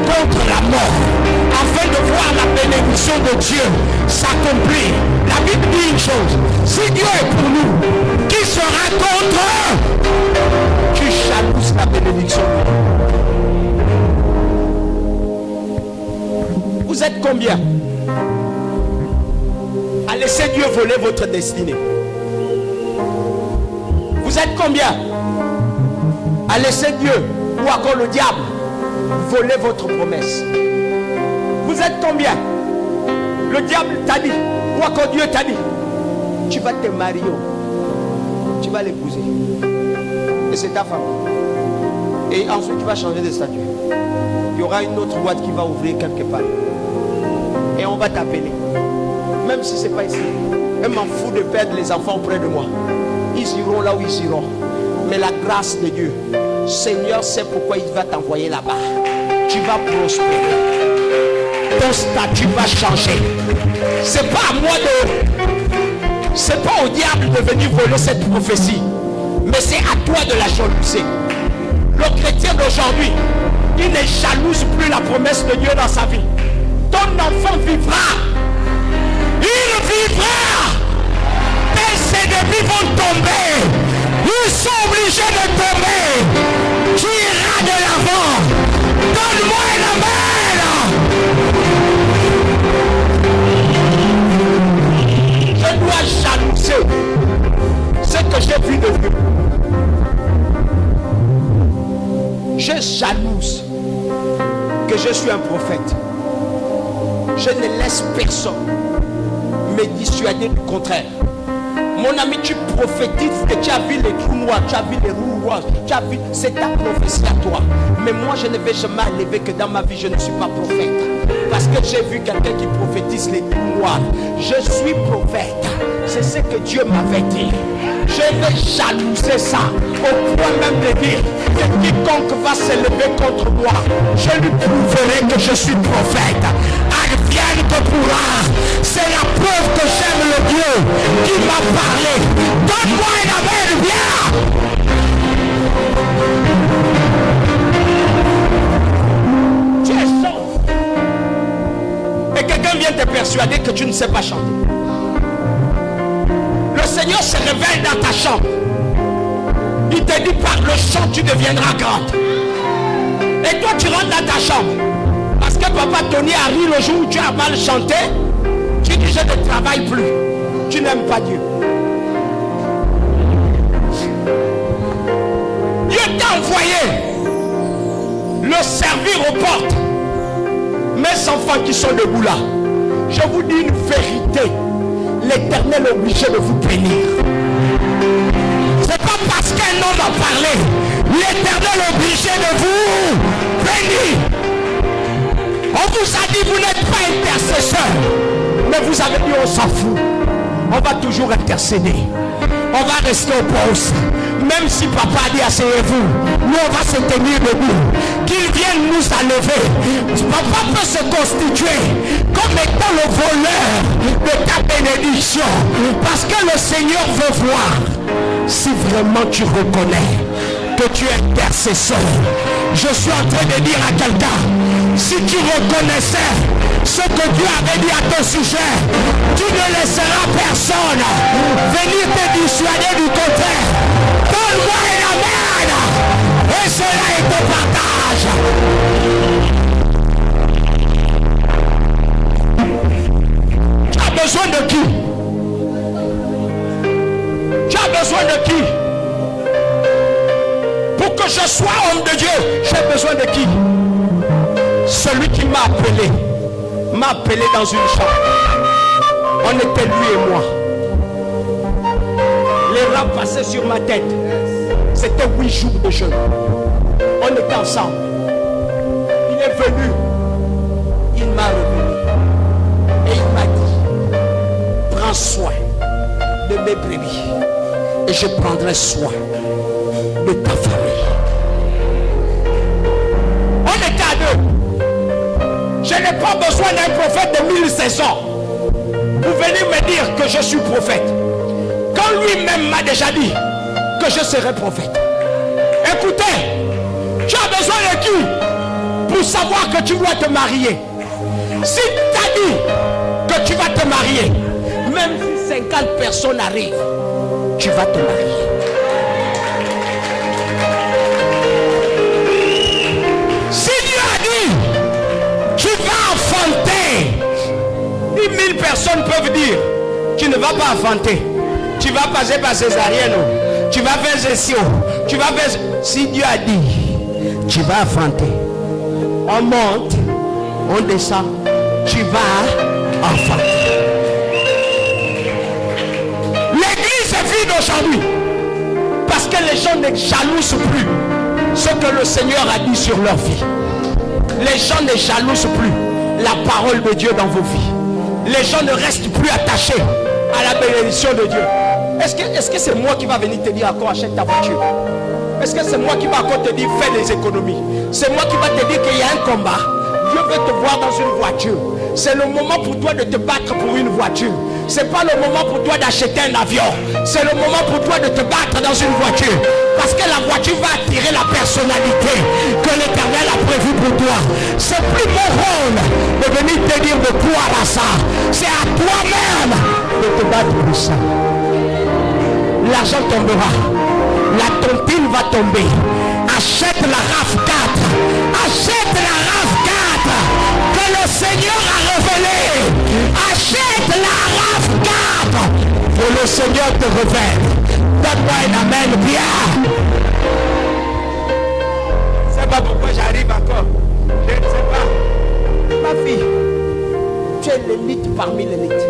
contre la mort, afin de voir la bénédiction de Dieu s'accomplir. La Bible dit une chose, si Dieu est pour nous, qui sera contre eux? Tu jalouses la bénédiction de Dieu. Vous êtes combien à laisser Dieu voler votre destinée? Vous êtes combien à laisser Dieu ou encore le diable voler votre promesse? Vous êtes combien Le diable t'a dit, ou encore Dieu t'a dit, tu vas te marier, tu vas l'épouser. Et c'est ta femme. Et ensuite tu vas changer de statut. Il y aura une autre boîte qui va ouvrir quelque part. Et on va t'appeler. Même si ce n'est pas ici. Je m'en fous de perdre les enfants auprès de moi. Ils iront là où ils iront. Mais la grâce de Dieu, Seigneur sait pourquoi il va t'envoyer là-bas. Tu vas prospérer. Ton statut va changer. C'est pas à moi c'est pas au diable de venir voler cette prophétie. Mais c'est à toi de la jalouser. Le chrétien d'aujourd'hui, il ne jalouse plus la promesse de Dieu dans sa vie. Ton enfant vivra. Il vivra. Tes ennemis vont tomber. Ils sont obligés de tomber. Tu iras de l'avant. Donne-moi une amen. Je dois jalouser ce que j'ai vu de Dieu. Je jalouse que je suis un prophète. Je ne laisse personne me dissuader du contraire. Mon ami, tu prophétises que tu as vu les trous noirs, tu as vu les roues rouges, tu as vu, c'est ta prophétie à toi. Mais moi, je ne vais jamais enlever que dans ma vie, je ne suis pas prophète. Parce que j'ai vu quelqu'un qui prophétise les trous noirs. Je suis prophète. C'est ce que Dieu m'avait dit. Je vais jalouser ça au point même de dire que quiconque va s'élever contre moi, je lui prouverai que je suis prophète. Advienne que pourra. C'est la preuve que j'aime le Dieu qui m'a parlé. Donne-moi une amen, viens. Tu es chanté. Et quelqu'un vient te persuader que tu ne sais pas chanter. Le Seigneur se révèle dans ta chambre. Il te dit par le chant tu deviendras grande. Et toi tu rentres dans ta chambre. Parce que papa Tony a ri le jour où tu as mal chanté. Tu dis je ne travaille plus. Tu n'aimes pas Dieu. Dieu t'a envoyé le servir aux portes. Mes enfants qui sont debout là, je vous dis une vérité. L'Éternel est obligé de vous bénir. C'est pas parce qu'un homme a parlé. L'Éternel est obligé de vous bénir. On vous a dit vous n'êtes pas intercesseur. Mais vous avez dit on s'en fout. On va toujours intercéder. On va rester au poste. Même si papa a dit asseyez-vous, nous on va se tenir debout. Qu'il vienne nous enlever. Papa peut se constituer comme étant le voleur de ta bénédiction. Parce que le Seigneur veut voir si vraiment tu reconnais que tu es intercesseur. Je suis en train de dire à quelqu'un, si tu reconnaissais ce que Dieu avait dit à ton sujet, tu ne laisseras personne venir te dissuader du contraire. Donne-moi une amen. Et cela est ton partage. Tu as besoin de qui? Tu as besoin de qui? Pour que je sois homme de Dieu, j'ai besoin de qui? Celui qui m'a appelé dans une chambre. On était lui et moi. Les rats passaient sur ma tête. C'était 8 jours de jeûne. On était ensemble. Il est venu. Il m'a revenu. Et il m'a dit, prends soin de mes brebis. Et je prendrai soin de ta famille. On était à deux. Je n'ai pas besoin d'un prophète de 1500 pour venir me dire que je suis prophète. Quand lui-même m'a déjà dit que je serai prophète. Écoutez, tu as besoin de qui pour savoir que tu dois te marier? Si tu as dit que tu vas te marier, même si 50 personnes arrivent, tu vas te marier. Si Dieu a dit, tu vas enfanter, 10 000 personnes peuvent dire, tu ne vas pas enfanter. Tu vas passer par césarienne, tu vas faire ceci, tu vas faire... Si Dieu a dit, tu vas enfanter, on monte, on descend, tu vas enfanté. L'église est vide aujourd'hui parce que les gens ne jalousent plus ce que le Seigneur a dit sur leur vie. Les gens ne jalousent plus la parole de Dieu dans vos vies. Les gens ne restent plus attachés à la bénédiction de Dieu. Est-ce que c'est moi qui va venir te dire encore achète ta voiture? Est-ce que c'est moi qui va encore te dire fais des économies? C'est moi qui va te dire qu'il y a un combat. Dieu veut te voir dans une voiture. C'est le moment pour toi de te battre pour une voiture. C'est pas le moment pour toi d'acheter un avion. C'est le moment pour toi de te battre dans une voiture. Parce que la voiture va attirer la personnalité que l'Éternel a prévue pour toi. C'est plus mon rôle de venir te dire de croire à ça. C'est à toi-même de te battre pour ça. L'argent tombera. La tontine va tomber. Achète la RAV4. Achète la RAV4 que le Seigneur a révélé. Achète la RAV4 que le Seigneur te révèle. Donne-moi un amen bien. C'est pas pourquoi j'arrive encore. Je ne sais pas. Ma fille, tu es l'élite parmi l'élite.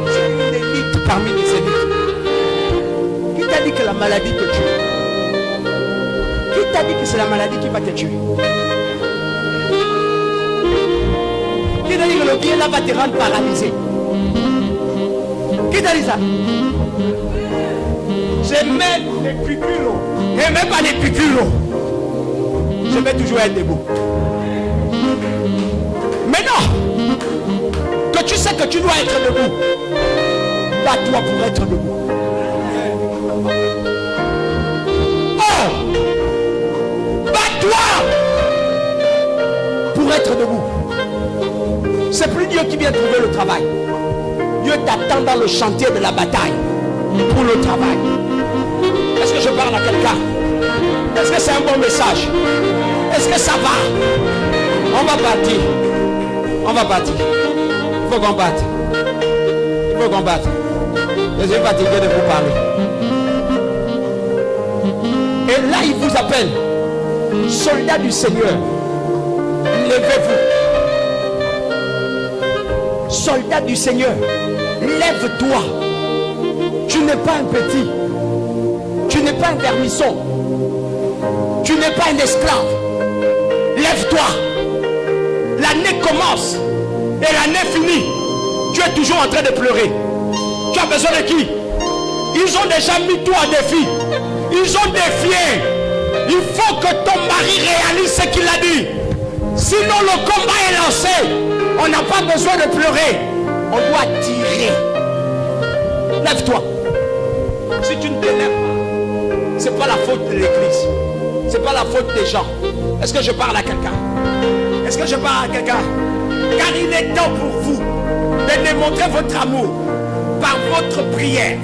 Tu es l'élite parmi les élites. Qui t'a dit que la maladie te tue? Qui t'a dit que c'est la maladie qui va te tuer? Qui t'a dit que le bien là va te rendre paralysé? Qui t'a dit ça? Je mets les piqûres. Et même pas les piqûres. Je vais toujours être debout. Mais non, que tu sais que tu dois être debout, bats-toi pour être debout. Oh, bats-toi pour être debout. C'est plus Dieu qui vient trouver le travail. Dieu t'attend dans le chantier de la bataille pour le travail. Est-ce que je parle à quelqu'un? Est-ce que c'est un bon message? Est-ce que ça va? On va partir. On va partir. Il faut qu'on batte. Il faut qu'on batte. Je suis fatigué de vous parler. Et là, il vous appelle. Soldats du Seigneur, levez-vous. Soldats du Seigneur, lève-toi. Tu n'es pas un petit. Tu n'es pas un vermisson. Tu n'es pas un esclave. Lève-toi. L'année commence et l'année finit. Tu es toujours en train de pleurer. Tu as besoin de qui? Ils ont déjà mis toi à défi. Ils ont défié. Il faut que ton mari réalise ce qu'il a dit. Sinon le combat est lancé. On n'a pas besoin de pleurer. On doit tirer. Lève-toi. Si tu ne te lèves pas, ce n'est pas la faute de l'église. Ce n'est pas la faute des gens. Est-ce que je parle à quelqu'un? Est-ce que je parle à quelqu'un? Car il est temps pour vous de démontrer votre amour par votre prière.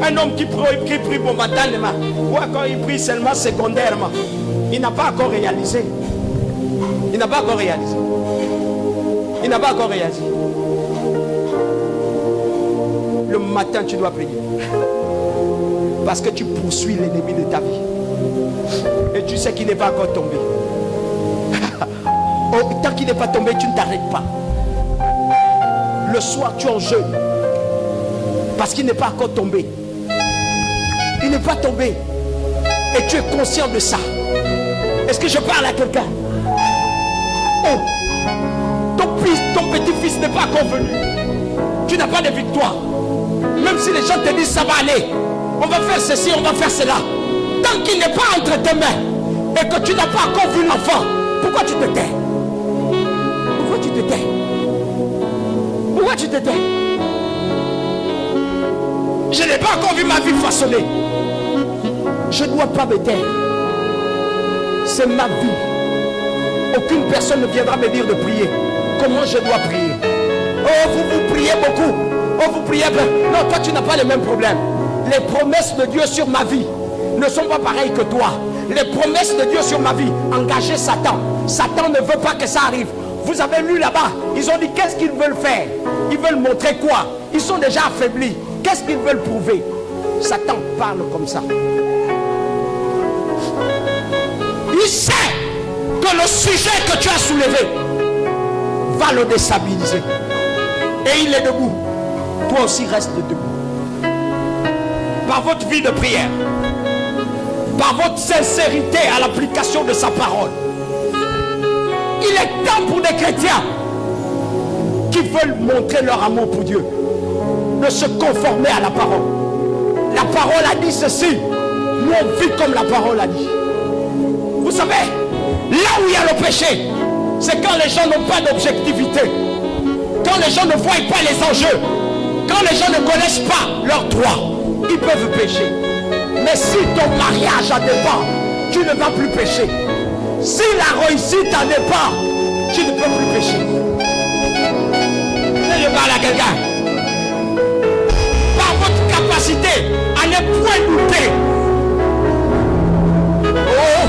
Un homme qui prie momentanément, ou encore il prie seulement secondairement, il n'a pas encore réalisé. Il n'a pas encore réalisé. Il n'a pas encore réalisé. Le matin, tu dois prier. Parce que tu poursuis l'ennemi de ta vie. Et tu sais qu'il n'est pas encore tombé. Oh, tant qu'il n'est pas tombé, tu ne t'arrêtes pas. Le soir, tu es en jeûne. Parce qu'il n'est pas encore tombé. Il n'est pas tombé. Et tu es conscient de ça. Est-ce que je parle à quelqu'un? Oh, ton petit-fils n'est pas encore venu. Tu n'as pas de victoire. Même si les gens te disent ça va aller, on va faire ceci, on va faire cela. Tant qu'il n'est pas entre tes mains et que tu n'as pas encore vu l'enfant, pourquoi tu te tais? Pourquoi tu te tais? Pourquoi tu te tais? Je n'ai pas encore vu ma vie façonnée. Je ne dois pas me taire. C'est ma vie. Aucune personne ne viendra me dire de prier. Comment je dois prier? Oh, vous priez beaucoup. Oh, vous priez bien. Non, toi, tu n'as pas les mêmes problèmes. Les promesses de Dieu sur ma vie ne sont pas pareilles que toi. Les promesses de Dieu sur ma vie, engagez Satan. Satan ne veut pas que ça arrive. Vous avez lu là-bas, ils ont dit qu'est-ce qu'ils veulent faire? Ils veulent montrer quoi? Ils sont déjà affaiblis. Qu'est-ce qu'ils veulent prouver? Satan parle comme ça. tu sais que le sujet que tu as soulevé va le déstabiliser. Et il est debout. Toi aussi reste debout. Par votre vie de prière, par votre sincérité à l'application de sa parole, il est temps pour des chrétiens qui veulent montrer leur amour pour Dieu de se conformer à la parole. La parole a dit ceci, nous on vit comme la parole a dit. Vous savez, là où il y a le péché, c'est quand les gens n'ont pas d'objectivité, quand les gens ne voient pas les enjeux, quand les gens ne connaissent pas leurs droits, ils peuvent pécher. Mais si ton mariage en dépend, tu ne vas plus pécher. Si la réussite en dépend, tu ne peux plus pécher. Je parle à quelqu'un. Par votre capacité à ne point douter. Oh,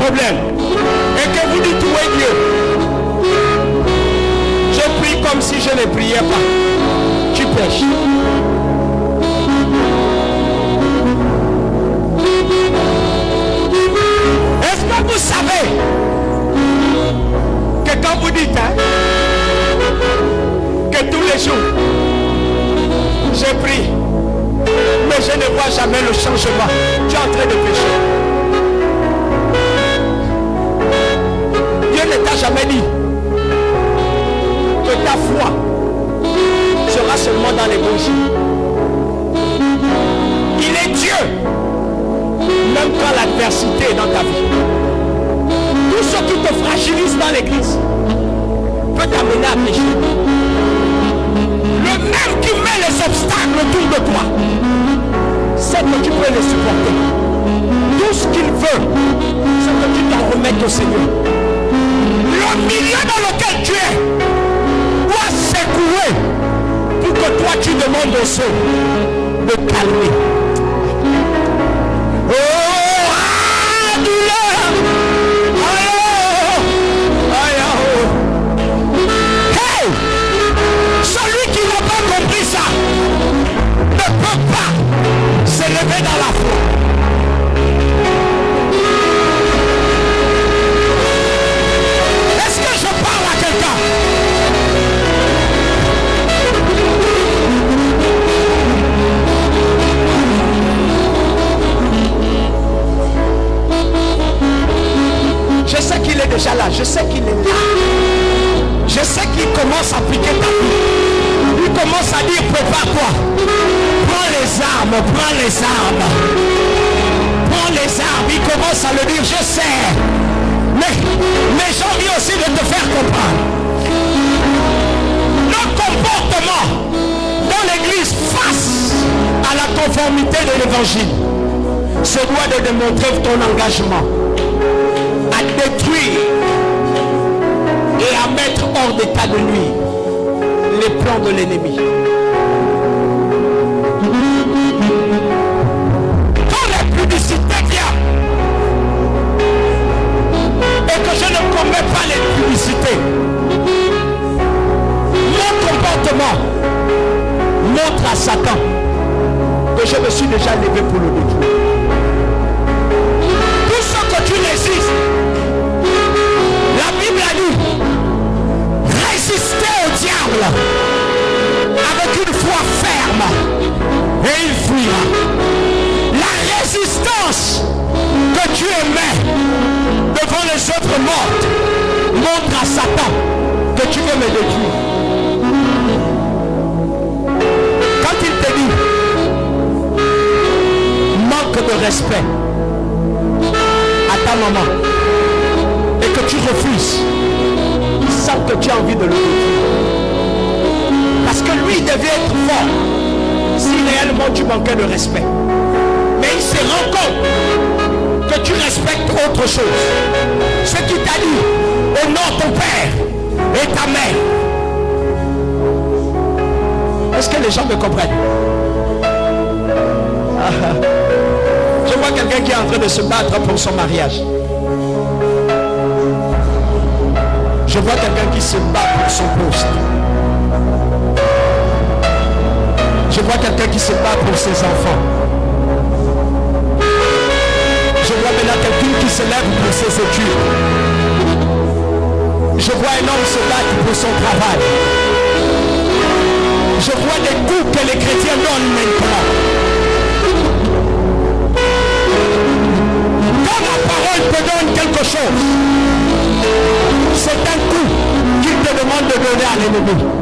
problème et que vous dites où est Dieu, je prie comme si je ne priais pas, tu pêches. Est-ce que vous savez que quand vous dites que tous les jours je prie mais je ne vois jamais le changement, tu es en train de pécher. Dieu ne t'a jamais dit que ta foi sera seulement dans l'évangile. Il est Dieu, même quand l'adversité est dans ta vie. Tout ce qui te fragilise dans l'église peut t'amener à pécher. Le même qui met les obstacles autour de toi, c'est que tu peux les supporter. Tout ce qu'il veut, c'est que tu t'en remettes au Seigneur. Le milieu dans lequel tu es doit s'écouler pour que toi tu demandes au Seigneur de calmer. Oh, ah, douleur! Hey! Celui qui n'a pas compris ça ne peut pas s'élever dans la foi. Je sais qu'il est déjà là, je sais qu'il est là. Je sais qu'il commence à piquer ta vie. Il commence à dire prépare-toi. Prends les armes, prends les armes. Prends les armes. Il commence à le dire, je sais. Mais j'ai envie aussi de te faire comprendre. Notre comportement dans l'église face à la conformité de l'évangile se doit de démontrer ton engagement à détruire et à mettre hors d'état de nuire les plans de l'ennemi. Quand la publicité vient et que je ne commets pas les publicités, mon comportement montre à Satan que je me suis déjà levé pour le détruire. Tout ce que tu résistes, la Bible a dit, résistez au diable avec une foi ferme et il fuira. La résistance que tu émets devant les autres mortes montre à Satan que tu veux me détruire. respect à ta maman et que tu refuses, sans que tu aies envie de le détruire. Parce que lui devait être fort si réellement tu manquais de respect. Mais il se rend compte que tu respectes autre chose. Ce qui t'a dit, honore ton père et ta mère. Est-ce que les gens me comprennent? Je vois quelqu'un qui est en train de se battre pour son mariage. Je vois quelqu'un qui se bat pour son poste. Je vois quelqu'un qui se bat pour ses enfants. Je vois maintenant quelqu'un qui se lève pour ses études. Je vois un homme se battre pour son travail. Je vois des coups que les chrétiens donnent maintenant. Quand la parole te donne quelque chose, c'est un coup qu'il te demande de donner à l'ennemi.